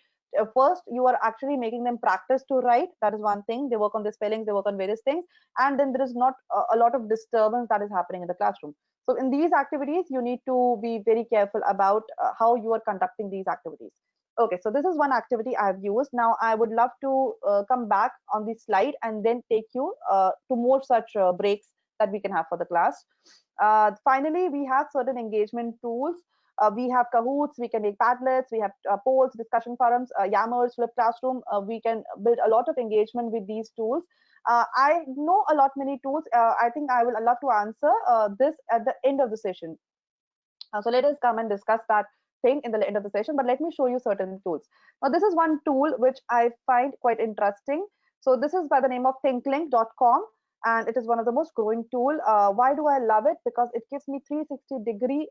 First, you are actually making them practice to write. That is one thing. They work on the spellings, they work on various things, and then there is not a lot of disturbance that is happening in the classroom. So in these activities, you need to be very careful about how you are conducting these activities. Okay, so this is one activity I've used. Now I would love to come back on the slide and then take you to more such breaks that we can have for the class. Finally, we have certain engagement tools. We have Kahoots, we can make Padlets, we have polls, discussion forums, Yammers, Flip Classroom. We can build a lot of engagement with these tools. I know a lot many tools. I think I will love to answer this at the end of the session. So let us come and discuss that thing in the end of the session, but let me show you certain tools. Now, this is one tool which I find quite interesting. So this is by the name of thinklink.com, and it is one of the most growing tool. Why do I love it? Because it gives me 360-degree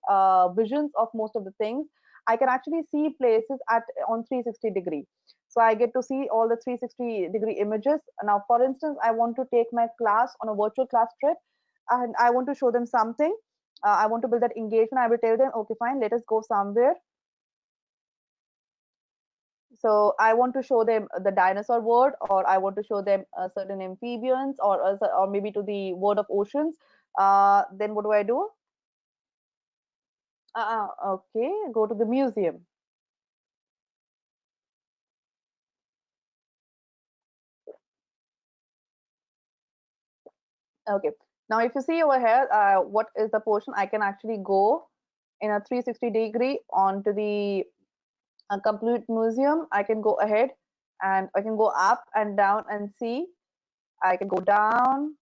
visions of most of the things. I can actually see places at on 360-degree. So I get to see all the 360-degree images. Now, for instance, I want to take my class on a virtual class trip, and I want to show them something. I want to build that engagement. I will tell them, okay, fine, let us go somewhere. So I want to show them the dinosaur world, or I want to show them certain amphibians, or maybe to the world of oceans. Then what do I do? Okay, go to the museum. Okay, now if you see over here, what is the portion? I can actually go in a 360-degree onto the complete museum. I can go ahead and I can go up and down and see. I can go down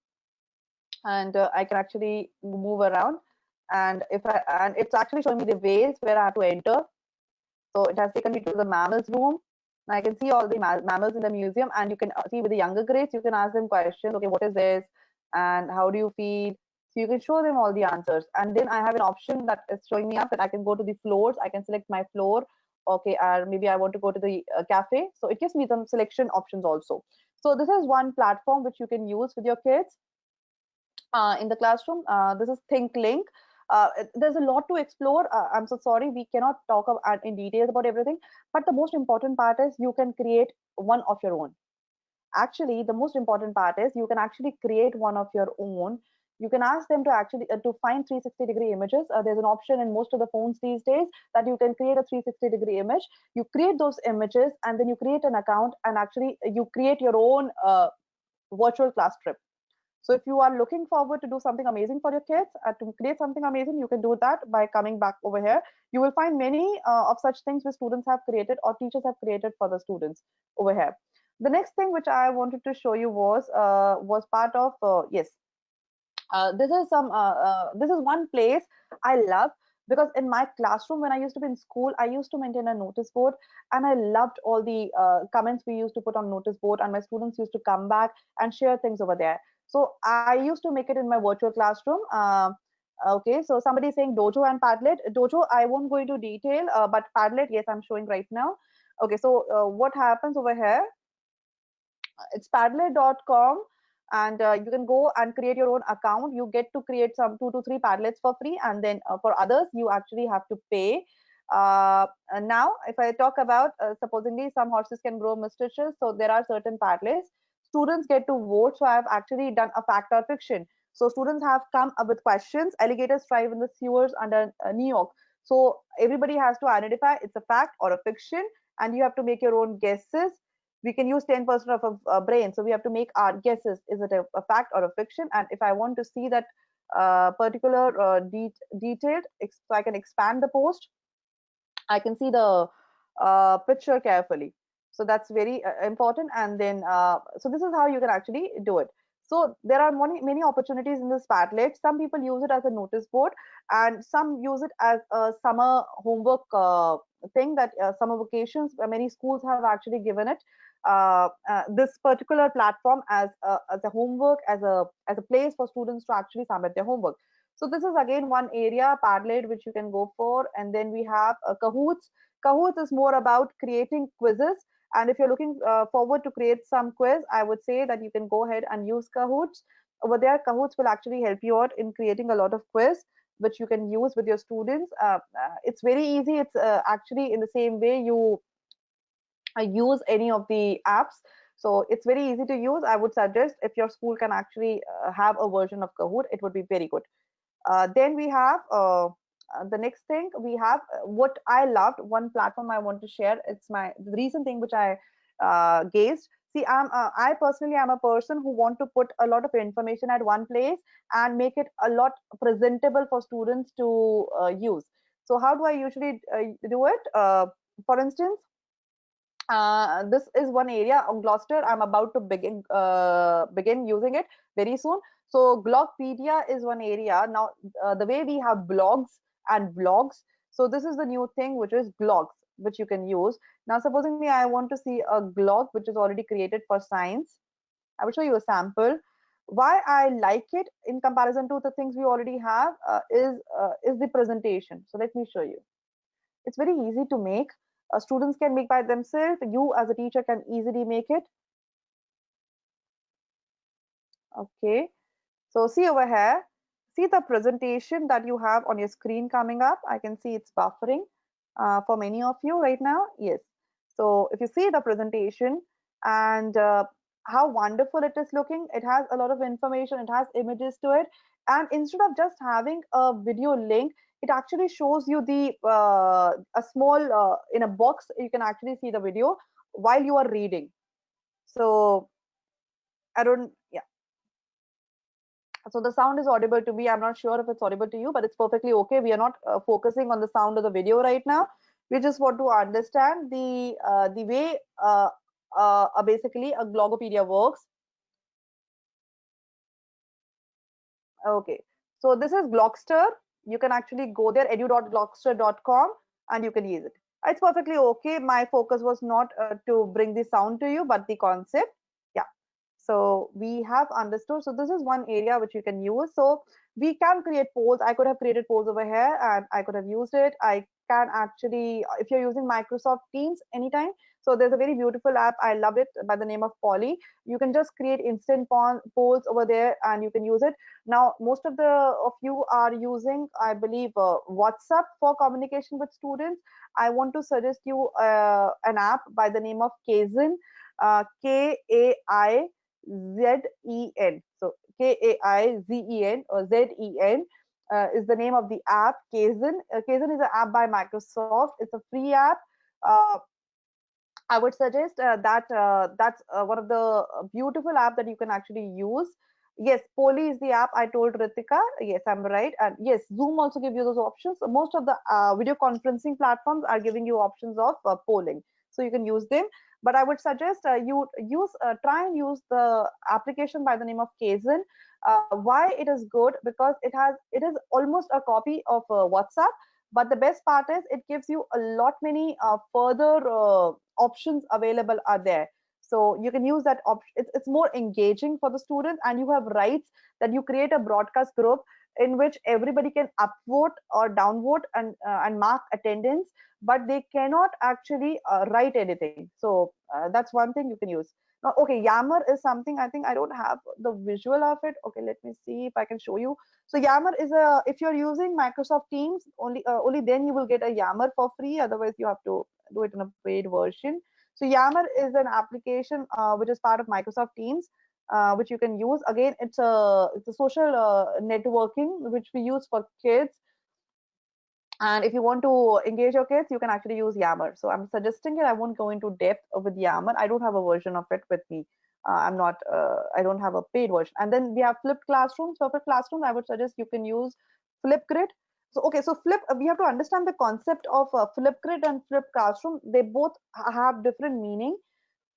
and I can actually move around. And it's actually showing me the ways where I have to enter. So it has taken me to the mammals room. And I can see all the mammals in the museum, and you can see with the younger grades, you can ask them questions. Okay, what is this? And how do you feel? So you can show them all the answers. And then I have an option that is showing me up that I can go to the floors. I can select my floor. Okay, or maybe I want to go to the cafe. So it gives me some selection options also. So this is one platform which you can use with your kids in the classroom. This is ThinkLink. There's a lot to explore. I'm so sorry, we cannot talk in details about everything. But the most important part is you can create one of your own. Actually, the most important part is you can actually create one of your own. You can ask them to actually to find 360-degree images. There's an option in most of the phones these days that you can create a 360-degree image. You create those images and then you create an account, and actually you create your own virtual class trip. So if you are looking forward to do something amazing for your kids, to create something amazing, you can do that by coming back over here. You will find many of such things which students have created or teachers have created for the students over here. The next thing which I wanted to show you was part of yes. This is one place I love, because in my classroom when I used to be in school, I used to maintain a notice board, and I loved all the comments we used to put on notice board, and my students used to come back and share things over there. So I used to make it in my virtual classroom. Okay, so somebody is saying Dojo and Padlet. Dojo, I won't go into detail, but Padlet, yes, I'm showing right now. Okay, so what happens over here? It's padlet.com, and you can go and create your own account. You get to create some 2 to 3 padlets for free, and then for others you actually have to pay. And now if I talk about supposedly some horses can grow mustaches, so there are certain padlets students get to vote. So I've actually done a fact or fiction. So students have come up with questions. Alligators thrive in the sewers under New York. So everybody has to identify it's a fact or a fiction, and you have to make your own guesses. We can use 10% of a brain, so we have to make our guesses. Is it a fact or a fiction? And if I want to see that particular detailed, so I can expand the post, I can see the picture carefully. So that's very important. And then so this is how you can actually do it. So there are many opportunities in this Padlet. Some people use it as a notice board, and some use it as a summer homework thing, that summer vacations, many schools have actually given it this particular platform as a homework, as a place for students to actually submit their homework. So this is again one area, Padlet, which you can go for. And then we have Kahoots. Kahoots is more about creating quizzes. And if you're looking forward to create some quiz, I would say that you can go ahead and use Kahoots. Over there, Kahoots will actually help you out in creating a lot of quiz, which you can use with your students. It's very easy. It's actually in the same way you use any of the apps. So it's very easy to use. I would suggest if your school can actually have a version of Kahoot, it would be very good. Then we have The next thing we have, what I loved, one platform I want to share. It's my the recent thing which I gazed. See, I personally am a person who want to put a lot of information at one place and make it a lot presentable for students to use. So how do I usually do it? For instance, this is one area of Gloucester. I'm about to begin using it very soon. So Glogpedia is one area. Now the way we have blogs and vlogs, so this is the new thing, which is blogs, which you can use. Now supposingly I want to see a blog which is already created for science. I will show you a sample. Why I like it in comparison to the things we already have is the presentation. So let me show you. It's very easy to make. Students can make by themselves. You as a teacher can easily make it. Okay. So see over here. See the presentation that you have on your screen coming up. I can see it's buffering for many of you right now. Yes. So if you see the presentation and how wonderful it is looking, it has a lot of information. It has images to it. And instead of just having a video link, it actually shows you the a small in a box. You can actually see the video while you are reading. So I don't, yeah. So the sound is audible to me. I'm not sure if it's audible to you, but it's perfectly okay. We are not focusing on the sound of the video right now. We just want to understand the way basically a Blogopedia works. Okay, so this is Blogster. You can actually go there, edu.blogster.com, and you can use it. It's perfectly okay. My focus was not to bring the sound to you, but the concept. Yeah. So we have understood. So this is one area which you can use. So we can create polls. I could have created polls over here and I could have used it. I can actually, if you're using Microsoft Teams anytime. So there's a very beautiful app. I love it by the name of Polly. You can just create instant polls over there and you can use it. Now, most of you are using, I believe, WhatsApp for communication with students. I want to suggest you an app by the name of Kaizen, Kaizen. So Kaizen or Zen is the name of the app. Kaizen. Kaizen is an app by Microsoft. It's a free app. Uh, I would suggest that's one of the beautiful app that you can actually use. Yes, Poly is the app I told Ritika. Yes, I'm right. And yes, Zoom also give you those options. Most of the video conferencing platforms are giving you options of polling, so you can use them. But I would suggest you try and use the application by the name of Kaizen. Why it is good? Because it is almost a copy of WhatsApp, but the best part is it gives you a lot many further options available are there. So you can use that option. It's more engaging for the student, and you have rights that you create a broadcast group in which everybody can upvote or downvote and mark attendance, but they cannot actually write anything. So that's one thing you can use. Now, okay, Yammer is something, I think I don't have the visual of it. Okay, let me see if I can show you. So Yammer is if you're using Microsoft Teams, only then you will get a Yammer for free. Otherwise, you have to do it in a paid version. So Yammer is an application which is part of Microsoft Teams, which you can use. Again, it's a social networking which we use for kids. And if you want to engage your kids, you can actually use Yammer. So I'm suggesting it. I won't go into depth with Yammer. I don't have a version of it with me. I don't have a paid version. And then we have flipped classrooms. For flipped classrooms, I would suggest you can use Flipgrid. So, okay, so we have to understand the concept of Flipgrid and flipped classroom. They both have different meaning.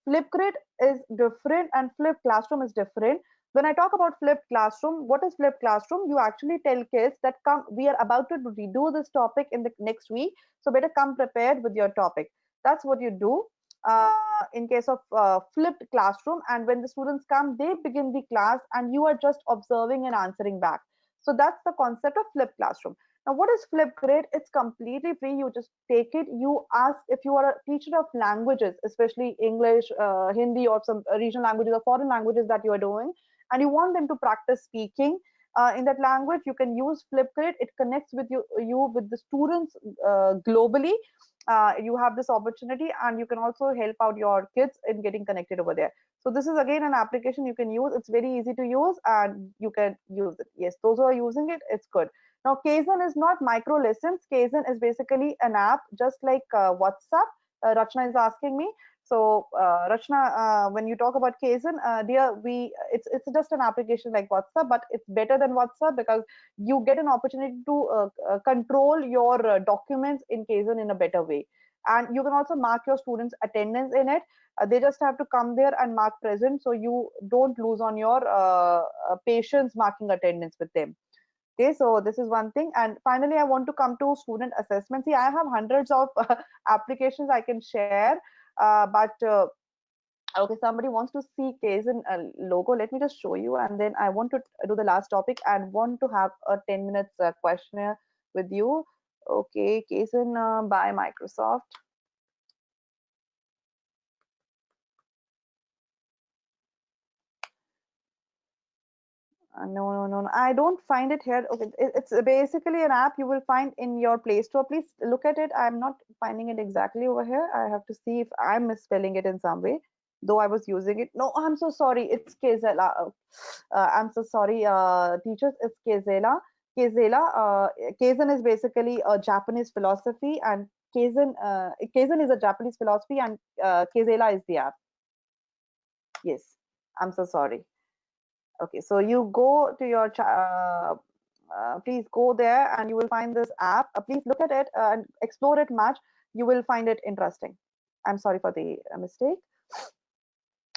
Flipgrid is different and flipped classroom is different. When I talk about flipped classroom, what is flipped classroom? You actually tell kids that come, we are about to redo this topic in the next week, so better come prepared with your topic. That's what you do in case of flipped classroom. And when the students come, they begin the class and you are just observing and answering back. So that's the concept of flipped classroom. Now, what is Flipgrid? It's completely free. You just take it. You ask if you are a teacher of languages, especially English, Hindi, or some regional languages or foreign languages that you are doing, and you want them to practice speaking in that language. You can use Flipgrid. It connects with you with the students globally. You have this opportunity, and you can also help out your kids in getting connected over there. So this is again an application you can use. It's very easy to use, and you can use it. Yes, those who are using it, it's good. Now, Kaizen is not micro lessons. Kaizen is basically an app just like WhatsApp. Rachna is asking me. So, Rachna, when you talk about Kaizen, dear, it's just an application like WhatsApp, but it's better than WhatsApp because you get an opportunity to control your documents in Kaizen in a better way, and you can also mark your students' attendance in it. They just have to come there and mark present, so you don't lose on your patients marking attendance with them. Okay, so this is one thing. And finally, I want to come to student assessment. See, I have hundreds of applications I can share, but okay, somebody wants to see Kaizen logo. Let me just show you, and then I want to do the last topic and want to have a 10 minutes questionnaire with you. Okay, Kaizen by Microsoft. No. I don't find it here. Okay, it's basically an app you will find in your Play Store. Please look at it. I'm not finding it exactly over here. I have to see if I'm misspelling it in some way, though I was using it. No, I'm so sorry. It's Kezela. I'm so sorry, teachers. It's Kezela. Kezela. Kaizen is basically a Japanese philosophy, and Kaizen is a Japanese philosophy, and Kezela is the app. Yes, I'm so sorry. Okay, so you go to your please go there and you will find this app. Please look at it and explore it much. You will find it interesting. I'm sorry for the mistake.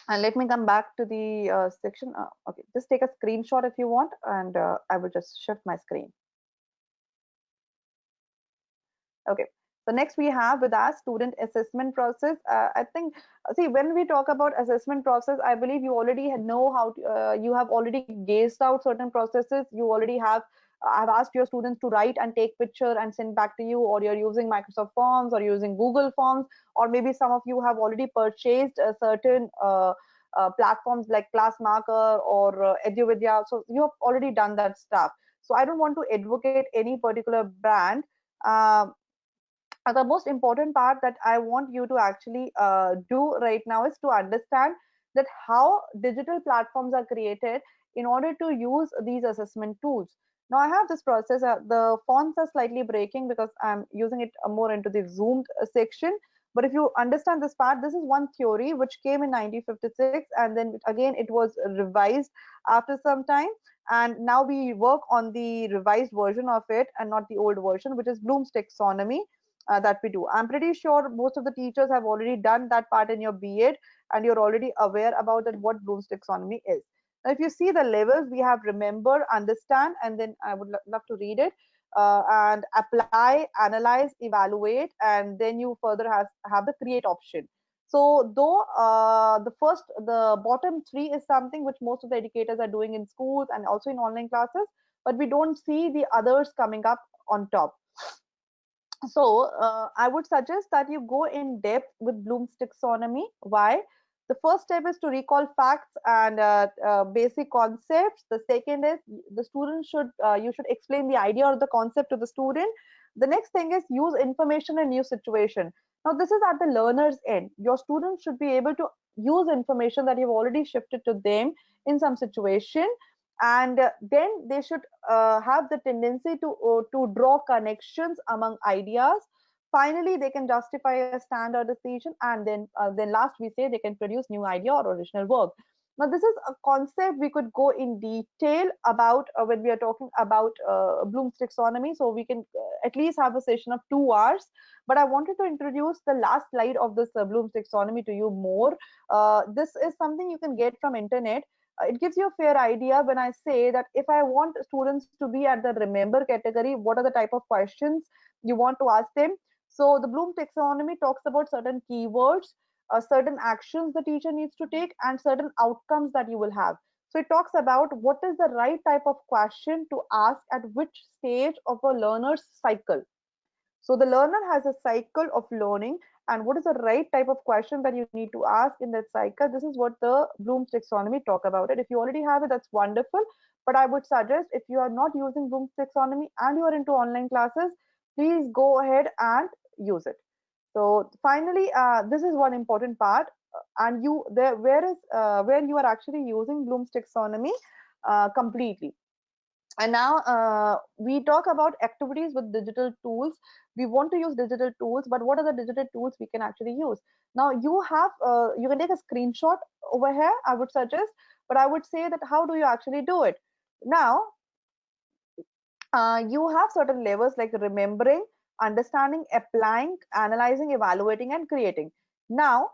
And let me come back to the section. Okay, just take a screenshot if you want, and I will just shift my screen. Okay. So next we have with us student assessment process. I think, see, when we talk about assessment process, I believe you already know how to, you have already gazed out certain processes. You already have, I've asked your students to write and take picture and send back to you, or you're using Microsoft Forms or using Google Forms, or maybe some of you have already purchased a certain platforms like Classmarker or EduVidya. So you have already done that stuff. So I don't want to advocate any particular brand. Um the most important part that I want you to actually do right now is to understand that how digital platforms are created in order to use these assessment tools. Now I have this process, the fonts are slightly breaking because I'm using it more into the zoomed section. But if you understand this part, this is one theory which came in 1956, and then again it was revised after some time. And now we work on the revised version of it and not the old version, which is Bloom's taxonomy that we do. I'm pretty sure most of the teachers have already done that part in your B.Ed, and you're already aware about that what Bloom's taxonomy is. Now, if you see the levels, we have remember, understand, and then I would love to read it, and apply, analyze, evaluate, and then you further have the create option. So though the bottom three is something which most of the educators are doing in schools and also in online classes, but we don't see the others coming up on top. So I would suggest that you go in depth with Bloom's taxonomy. Why? The first step is to recall facts and basic concepts. The second is the student should you should explain the idea or the concept to the student. The next thing is use information in new situation. Now this is at the learner's end. Your students should be able to use information that you've already shifted to them in some situation, and then they should have the tendency to draw connections among ideas. Finally they can justify a stand or decision, and then last we say they can produce new idea or original work. Now this is a concept we could go in detail about when we are talking about Bloom's taxonomy, so we can at least have a session of 2 hours. But I wanted to introduce the last slide of this Bloom's taxonomy to you more. This is something you can get from internet. It gives you a fair idea when I say that if I want students to be at the remember category, what are the type of questions you want to ask them. So the Bloom taxonomy talks about certain keywords, certain actions the teacher needs to take, and certain outcomes that you will have. So it talks about what is the right type of question to ask at which stage of a learner's cycle. So the learner has a cycle of learning, and what is the right type of question that you need to ask in that cycle? This is what the Bloom's taxonomy talk about it. If you already have it, that's wonderful. But I would suggest if you are not using Bloom's taxonomy and you are into online classes, please go ahead and use it. So finally, this is one important part, and you there where you are actually using Bloom's taxonomy completely. And now we talk about activities with digital tools. We want to use digital tools, but what are the digital tools we can actually use? Now you can take a screenshot over here, I would suggest, but I would say that how do you actually do it? Now you have certain levels like remembering, understanding, applying, analyzing, evaluating, and creating. Now,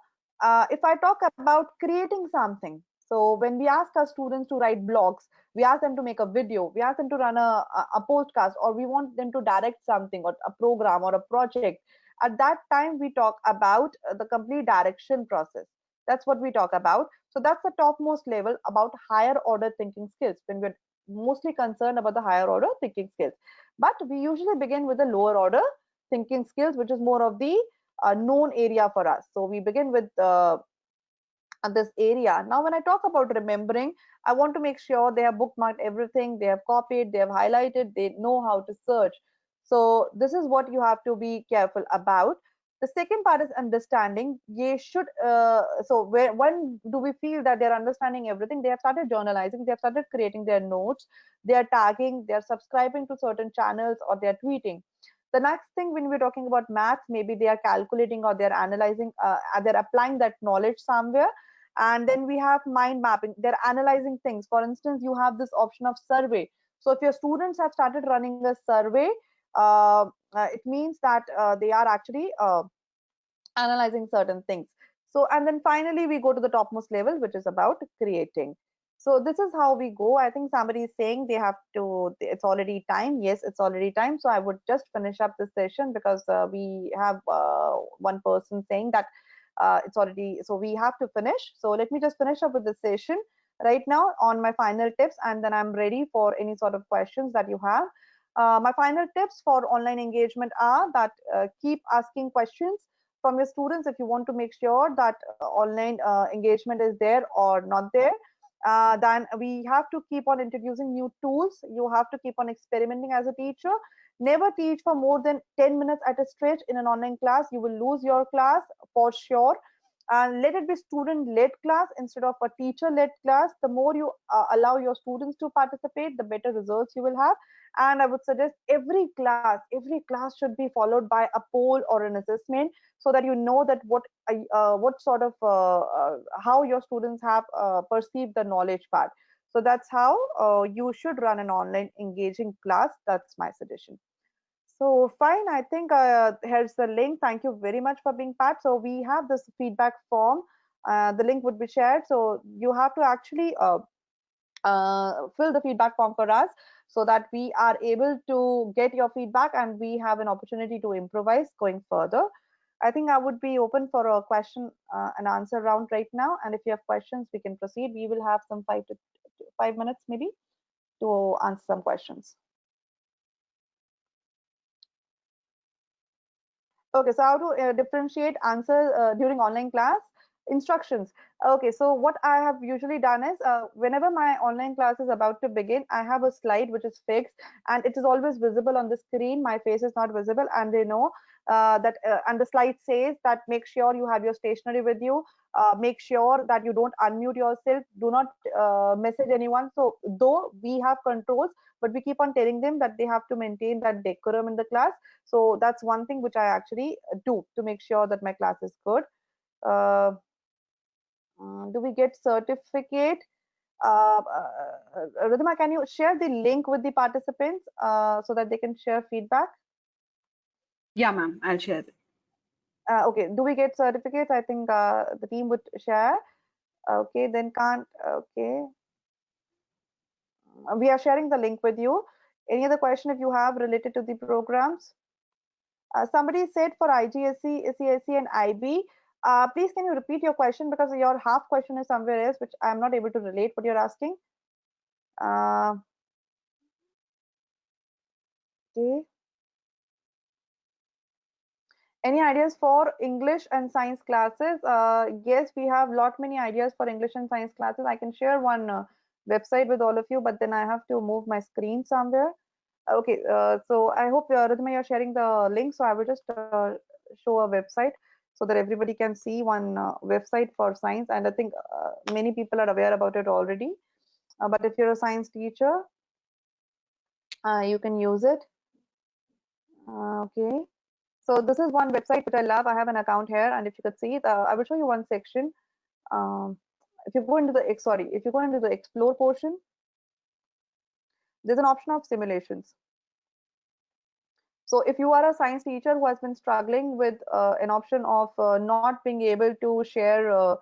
if I talk about creating something, so when we ask our students to write blogs, we ask them to make a video, we ask them to run a podcast, or we want them to direct something or a program or a project. At that time, we talk about the complete direction process. That's what we talk about. So that's the topmost level about higher order thinking skills when we're mostly concerned about the higher order thinking skills. But we usually begin with the lower order thinking skills, which is more of the known area for us. So we begin with this area. Now, when I talk about remembering, I want to make sure they have bookmarked everything, they have copied, they have highlighted, they know how to search. So this is what you have to be careful about. The second part is understanding. They should so when do we feel that they're understanding everything? They have started journalizing, they have started creating their notes, they are tagging, they are subscribing to certain channels, or they are tweeting. The next thing, when we're talking about maths, maybe they are calculating or they're analyzing, they're applying that knowledge somewhere. And then we have mind mapping, they're analyzing things. For instance, you have this option of survey. So if your students have started running a survey, it means that they are actually analyzing certain things. So, and then finally we go to the topmost level, which is about creating. So this is how we go. I think somebody is saying they have to, it's already time. Yes, it's already time. So I would just finish up this session because we have one person saying that it's already, so we have to finish. So let me just finish up with this session right now on my final tips, and then I'm ready for any sort of questions that you have. My final tips for online engagement are that keep asking questions from your students if you want to make sure that online engagement is there or not there. Then we have to keep on introducing new tools. You have to keep on experimenting as a teacher. Never teach for more than 10 minutes at a stretch in an online class. You will lose your class for sure. And let it be student-led class instead of a teacher-led class. The more you allow your students to participate, the better results you will have. And I would suggest every class should be followed by a poll or an assessment, so that you know that what sort of how your students have perceived the knowledge part. So that's how you should run an online engaging class. That's my suggestion. So fine, I think here's the link. Thank you very much for being part. So we have this feedback form. The link would be shared. So you have to actually fill the feedback form for us, so that we are able to get your feedback and we have an opportunity to improvise going further. I think I would be open for a question and answer round right now. And if you have questions, we can proceed. We will have some 5 minutes maybe to answer some questions. Okay, so how to differentiate answer during online class? Instructions. Okay, so what I have usually done is whenever my online class is about to begin, I have a slide which is fixed and it is always visible on the screen. My face is not visible, and they know and the slide says that make sure you have your stationery with you. Make sure that you don't unmute yourself. Do not message anyone. So though we have controls, but we keep on telling them that they have to maintain that decorum in the class. So that's one thing which I actually do to make sure that my class is good. Uh, do we get certificate? Ridhima, can you share the link with the participants so that they can share feedback? Yeah, ma'am, I'll share it. Okay, do we get certificates? I think the team would share. Okay, then can't. Okay, we are sharing the link with you. Any other question if you have related to the programs? Somebody said for IGSC, CSC, and IB. Please, can you repeat your question, because your half question is somewhere else, which I'm not able to relate what you're asking. Okay. Any ideas for English and science classes? Yes, we have lot many ideas for English and science classes. I can share one website with all of you, but then I have to move my screen somewhere. Okay, so I hope Ridhima, you're sharing the link, so I will just show a website so that everybody can see one website for science, and I think many people are aware about it already. But if you're a science teacher, You can use it. Okay. So this is one website which I love. I have an account here, and if you could see, I will show you one section. Um, if you go into the if you go into the explore portion, there's an option of simulations. So if you are a science teacher who has been struggling with an option of not being able to share,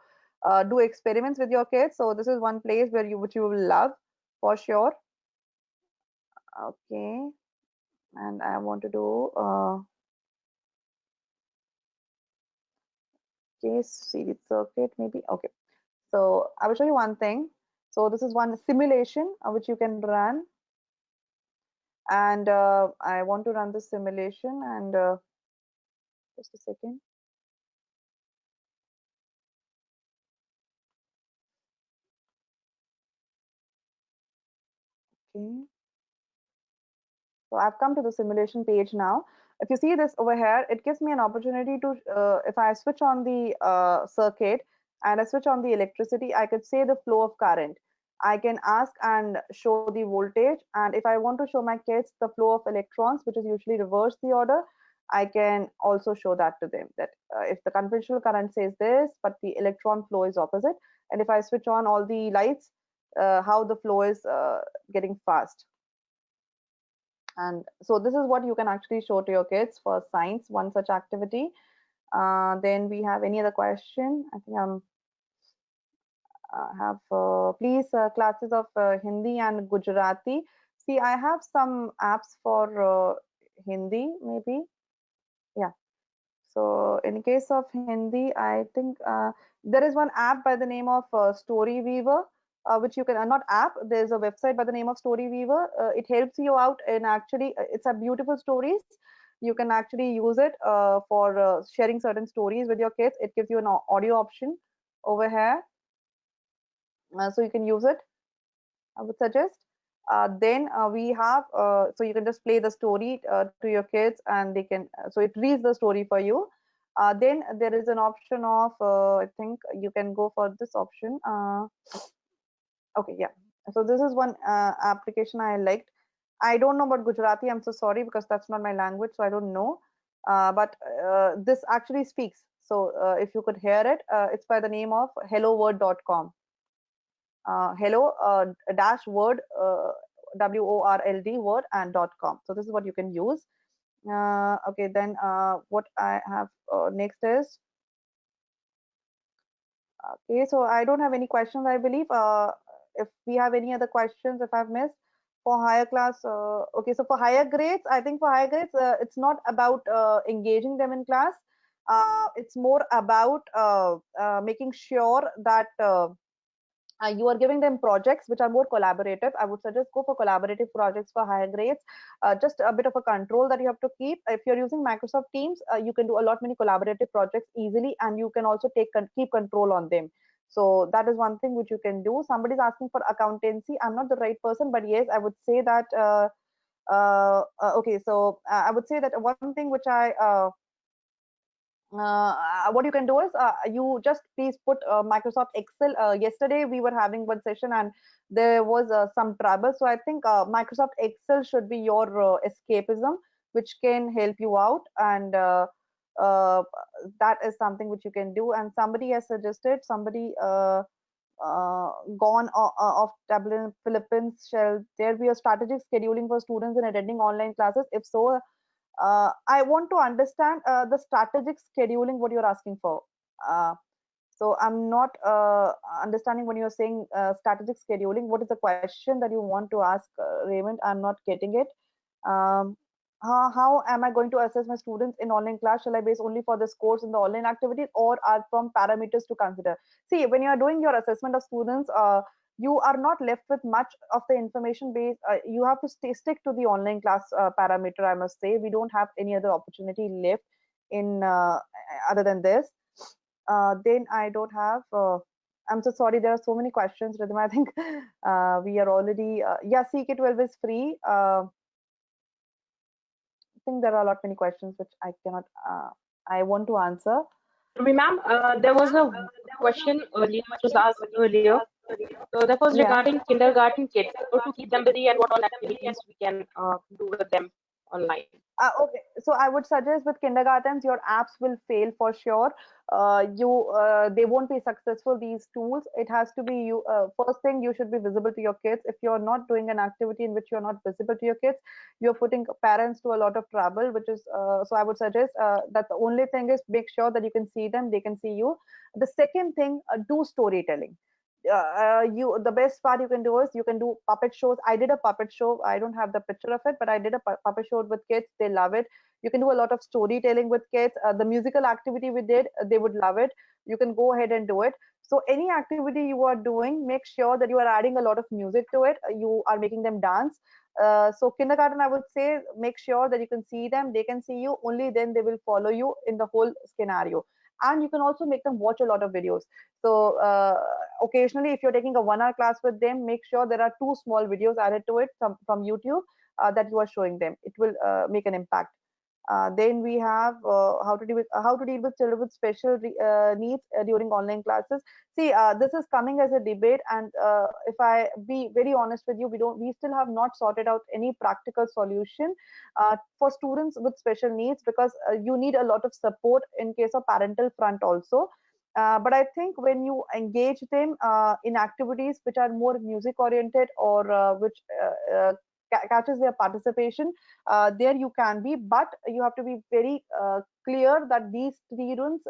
do experiments with your kids, so this is one place where which you will love for sure. Okay, and I want to do case series circuit maybe. Okay, so I will show you one thing. So this is one simulation which you can run, and I want to run this simulation, and just a second. Okay. So I've come to the simulation page now. If you see this over here, it gives me an opportunity to, if I switch on the circuit and I switch on the electricity, I could say the flow of current. I can ask and show the voltage. And if I want to show my kids the flow of electrons, which is usually reverse the order, I can also show that to them, that if the conventional current says this, but the electron flow is opposite. And if I switch on all the lights, how the flow is getting fast. And so this is what you can actually show to your kids for science, one such activity. Then we have any other question? I think I'm have please classes of Hindi and Gujarati. See, I have some apps for Hindi maybe. Yeah. So in case of Hindi, I think there is one app by the name of Story Weaver, which you can, not app, there's a website by the name of Story Weaver. It helps you out in actually, it's a beautiful stories. You can actually use it for sharing certain stories with your kids. It gives you an audio option over here. So you can use it, I would suggest. Then we have, so you can just play the story to your kids and they can, so it reads the story for you. Then there is an option of, I think you can go for this option. Okay, yeah. So this is one application I liked. I don't know about Gujarati. I'm so sorry because that's not my language, so I don't know. But this actually speaks. So if you could hear it, it's by the name of helloword.com. Hello dash word WORLD word and .com. So this is what you can use. Okay, then what I have next is, okay, so I don't have any questions, I believe. If we have any other questions, if I've missed for higher class, okay, so for higher grades, I think for higher grades, it's not about engaging them in class. It's more about making sure that you are giving them projects which are more collaborative. I would suggest go for collaborative projects for higher grades. Just a bit of a control that you have to keep. If you're using Microsoft Teams, you can do a lot many collaborative projects easily, and you can also keep control on them. So that is one thing which you can do. Somebody's asking for accountancy. I'm not the right person, but yes, I would say that. Okay, so I would say that one thing which I what you can do is you just please put Microsoft Excel. Yesterday we were having one session and there was some trouble. So I think Microsoft Excel should be your escapism, which can help you out. And uh, that is something which you can do. And somebody has suggested, somebody gone of Dublin, Philippines, shall there be a strategic scheduling for students in attending online classes? If so, I want to understand the strategic scheduling, what you're asking for. Uh, so I'm not understanding when you're saying strategic scheduling. What is the question that you want to ask, Raymond? I'm not getting it. Um, how am I going to assess my students in online class? Shall I base only for the scores in the online activities, or are from parameters to consider? See, when you are doing your assessment of students, you are not left with much of the information base. You have to stick to the online class parameter, I must say. We don't have any other opportunity left in other than this. Then I don't have. I'm so sorry. There are so many questions, Ridhima. I think we are already. Yeah, CK12 is free. I think there are a lot many questions which I cannot. I want to answer. Ma'am, there was a question earlier which was asked earlier. So that was Yeah. regarding kindergarten kids, how to keep them busy and what all activities we can do with them online. Okay, so I would suggest with kindergartens, your apps will fail for sure. They won't be successful. These tools, it has to be you. First thing, you should be visible to your kids. If you're not doing an activity in which you're not visible to your kids, you're putting parents to a lot of trouble. Which is, so I would suggest that the only thing is make sure that you can see them, they can see you. The second thing, do storytelling. The best part you can do is you can do puppet shows. I did a puppet show. I don't have the picture of it, but I did a puppet show with kids. They love it. You can do a lot of storytelling with kids. The musical activity we did, they would love it. You can go ahead and do it. So any activity you are doing, make sure that you are adding a lot of music to it. You are making them dance. So kindergarten, I would say, make sure that you can see them, they can see you. Only then they will follow you in the whole scenario. And you can also make them watch a lot of videos. So occasionally, if you're taking a 1 hour class with them, make sure there are two small videos added to it from YouTube that you are showing them. It will make an impact. Then we have how to deal with children with special needs during online classes. See, this is coming as a debate, and if I be very honest with you, we still have not sorted out any practical solution for students with special needs, because you need a lot of support in case of parental front also. But I think when you engage them in activities which are more music oriented, or which catches their participation, there you can be, but you have to be very clear that these students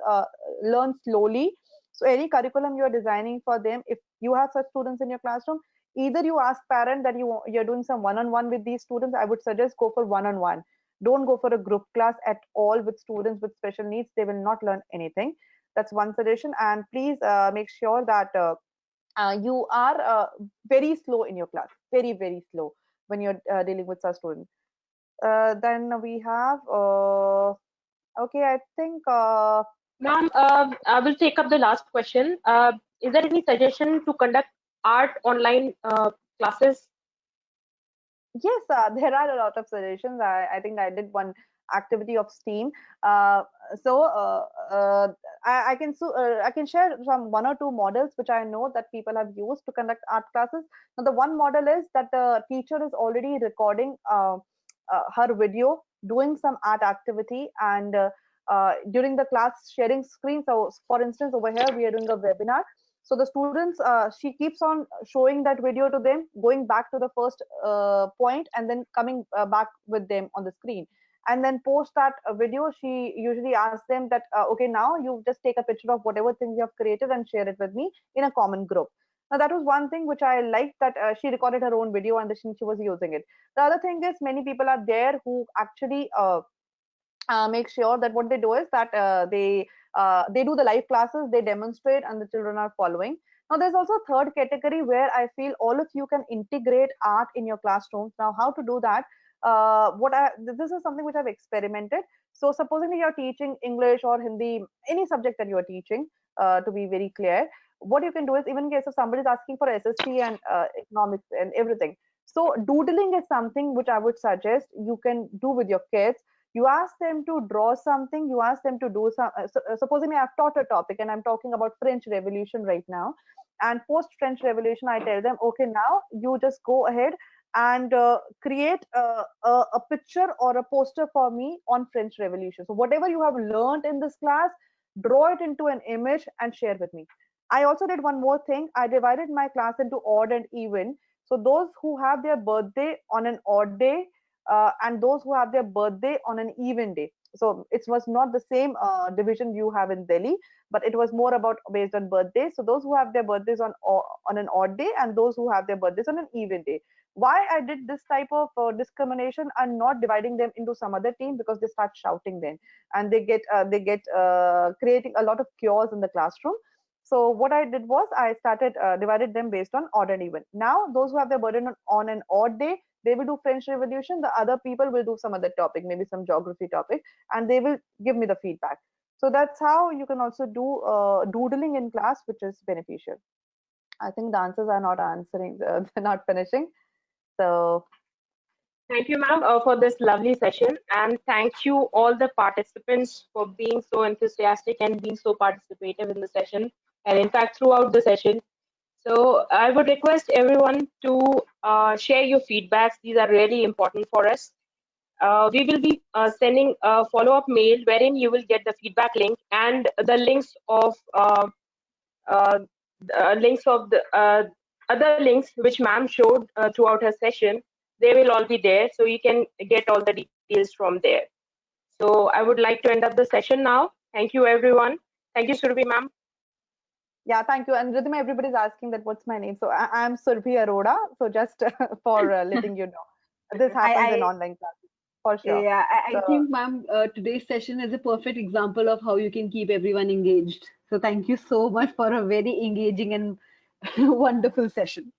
learn slowly. So any curriculum you are designing for them, if you have such students in your classroom, either you ask parent that you're doing some one-on-one with these students. I would suggest go for one-on-one. Don't go for a group class at all with students with special needs. They will not learn anything. That's one suggestion. And please make sure that you are very slow in your class, very, very slow when you're dealing with such students. Then we have, okay, I think, Ma'am, I will take up the last question. Is there any suggestion to conduct art online classes? yes, there are a lot of suggestions. I think I did one activity of STEAM. Uh, so I can share some one or two models which I know that people have used to conduct art classes. Now, the one model is that the teacher is already recording her video doing some art activity, and during the class sharing screen. So, for instance, over here we are doing a webinar. So the students, she keeps on showing that video to them, going back to the first point, and then coming back with them on the screen. And then post that video, she usually asks them that, okay, now you just take a picture of whatever things you have created and share it with me in a common group. Now that was one thing which I liked, that she recorded her own video and she was using it. The other thing is many people are there who actually make sure that what they do is that they do the live classes, they demonstrate, and the children are following. Now there's also a third category where I feel all of you can integrate art in your classrooms. Now how to do that, this is something which I've experimented. So supposing you're teaching English or Hindi, any subject that you are teaching, to be very clear, what you can do is, even in case of somebody is asking for SST and economics and everything, so doodling is something which I would suggest you can do with your kids. You ask them to draw something, you ask them to do some, supposing I've taught a topic and I'm talking about French Revolution right now, and post French Revolution I tell them, okay, now you just go ahead and create a picture or a poster for me on French Revolution. So whatever you have learned in this class, draw it into an image and share with me. I also did one more thing. I divided my class into odd and even. So those who have their birthday on an odd day, and those who have their birthday on an even day. So it was not the same division you have in Delhi, but it was more about based on birthday. So those who have their birthdays on an odd day, and those who have their birthdays on an even day. Why I did this type of discrimination and not dividing them into some other team, because they start shouting then, and they get creating a lot of chaos in the classroom. So what I did was I started divided them based on odd and even. Now those who have their burden on an odd day, they will do French Revolution. The other people will do some other topic, maybe some geography topic, and they will give me the feedback. So that's how you can also do doodling in class, which is beneficial. I think the answers are not answering, they're not finishing. So Thank you, ma'am, for this lovely session. And thank you all the participants for being so enthusiastic and being so participative in the session. And in fact, throughout the session. So I would request everyone to share your feedbacks. These are really important for us. We will be sending a follow-up mail wherein you will get the feedback link and the uh, links of the other links which ma'am showed throughout her session. They will all be there, so you can get all the details from there. So I would like to end up the session now. Thank you, everyone. Thank you, Surabhi ma'am. Yeah, thank you. And Ridhima, everybody's asking that what's my name. So I'm Surabhi Arora. So just for letting you know, this happens in online classes for sure. Yeah, I So, think, ma'am, today's session is a perfect example of how you can keep everyone engaged. So thank you so much for a very engaging and wonderful session.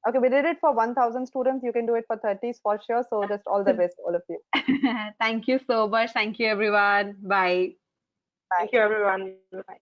okay, we did it for 1,000 students. You can do it for 30s for sure. So just all the best, all of you. Thank you so much. Thank you, everyone. Bye. Bye. Thank you, everyone. Bye.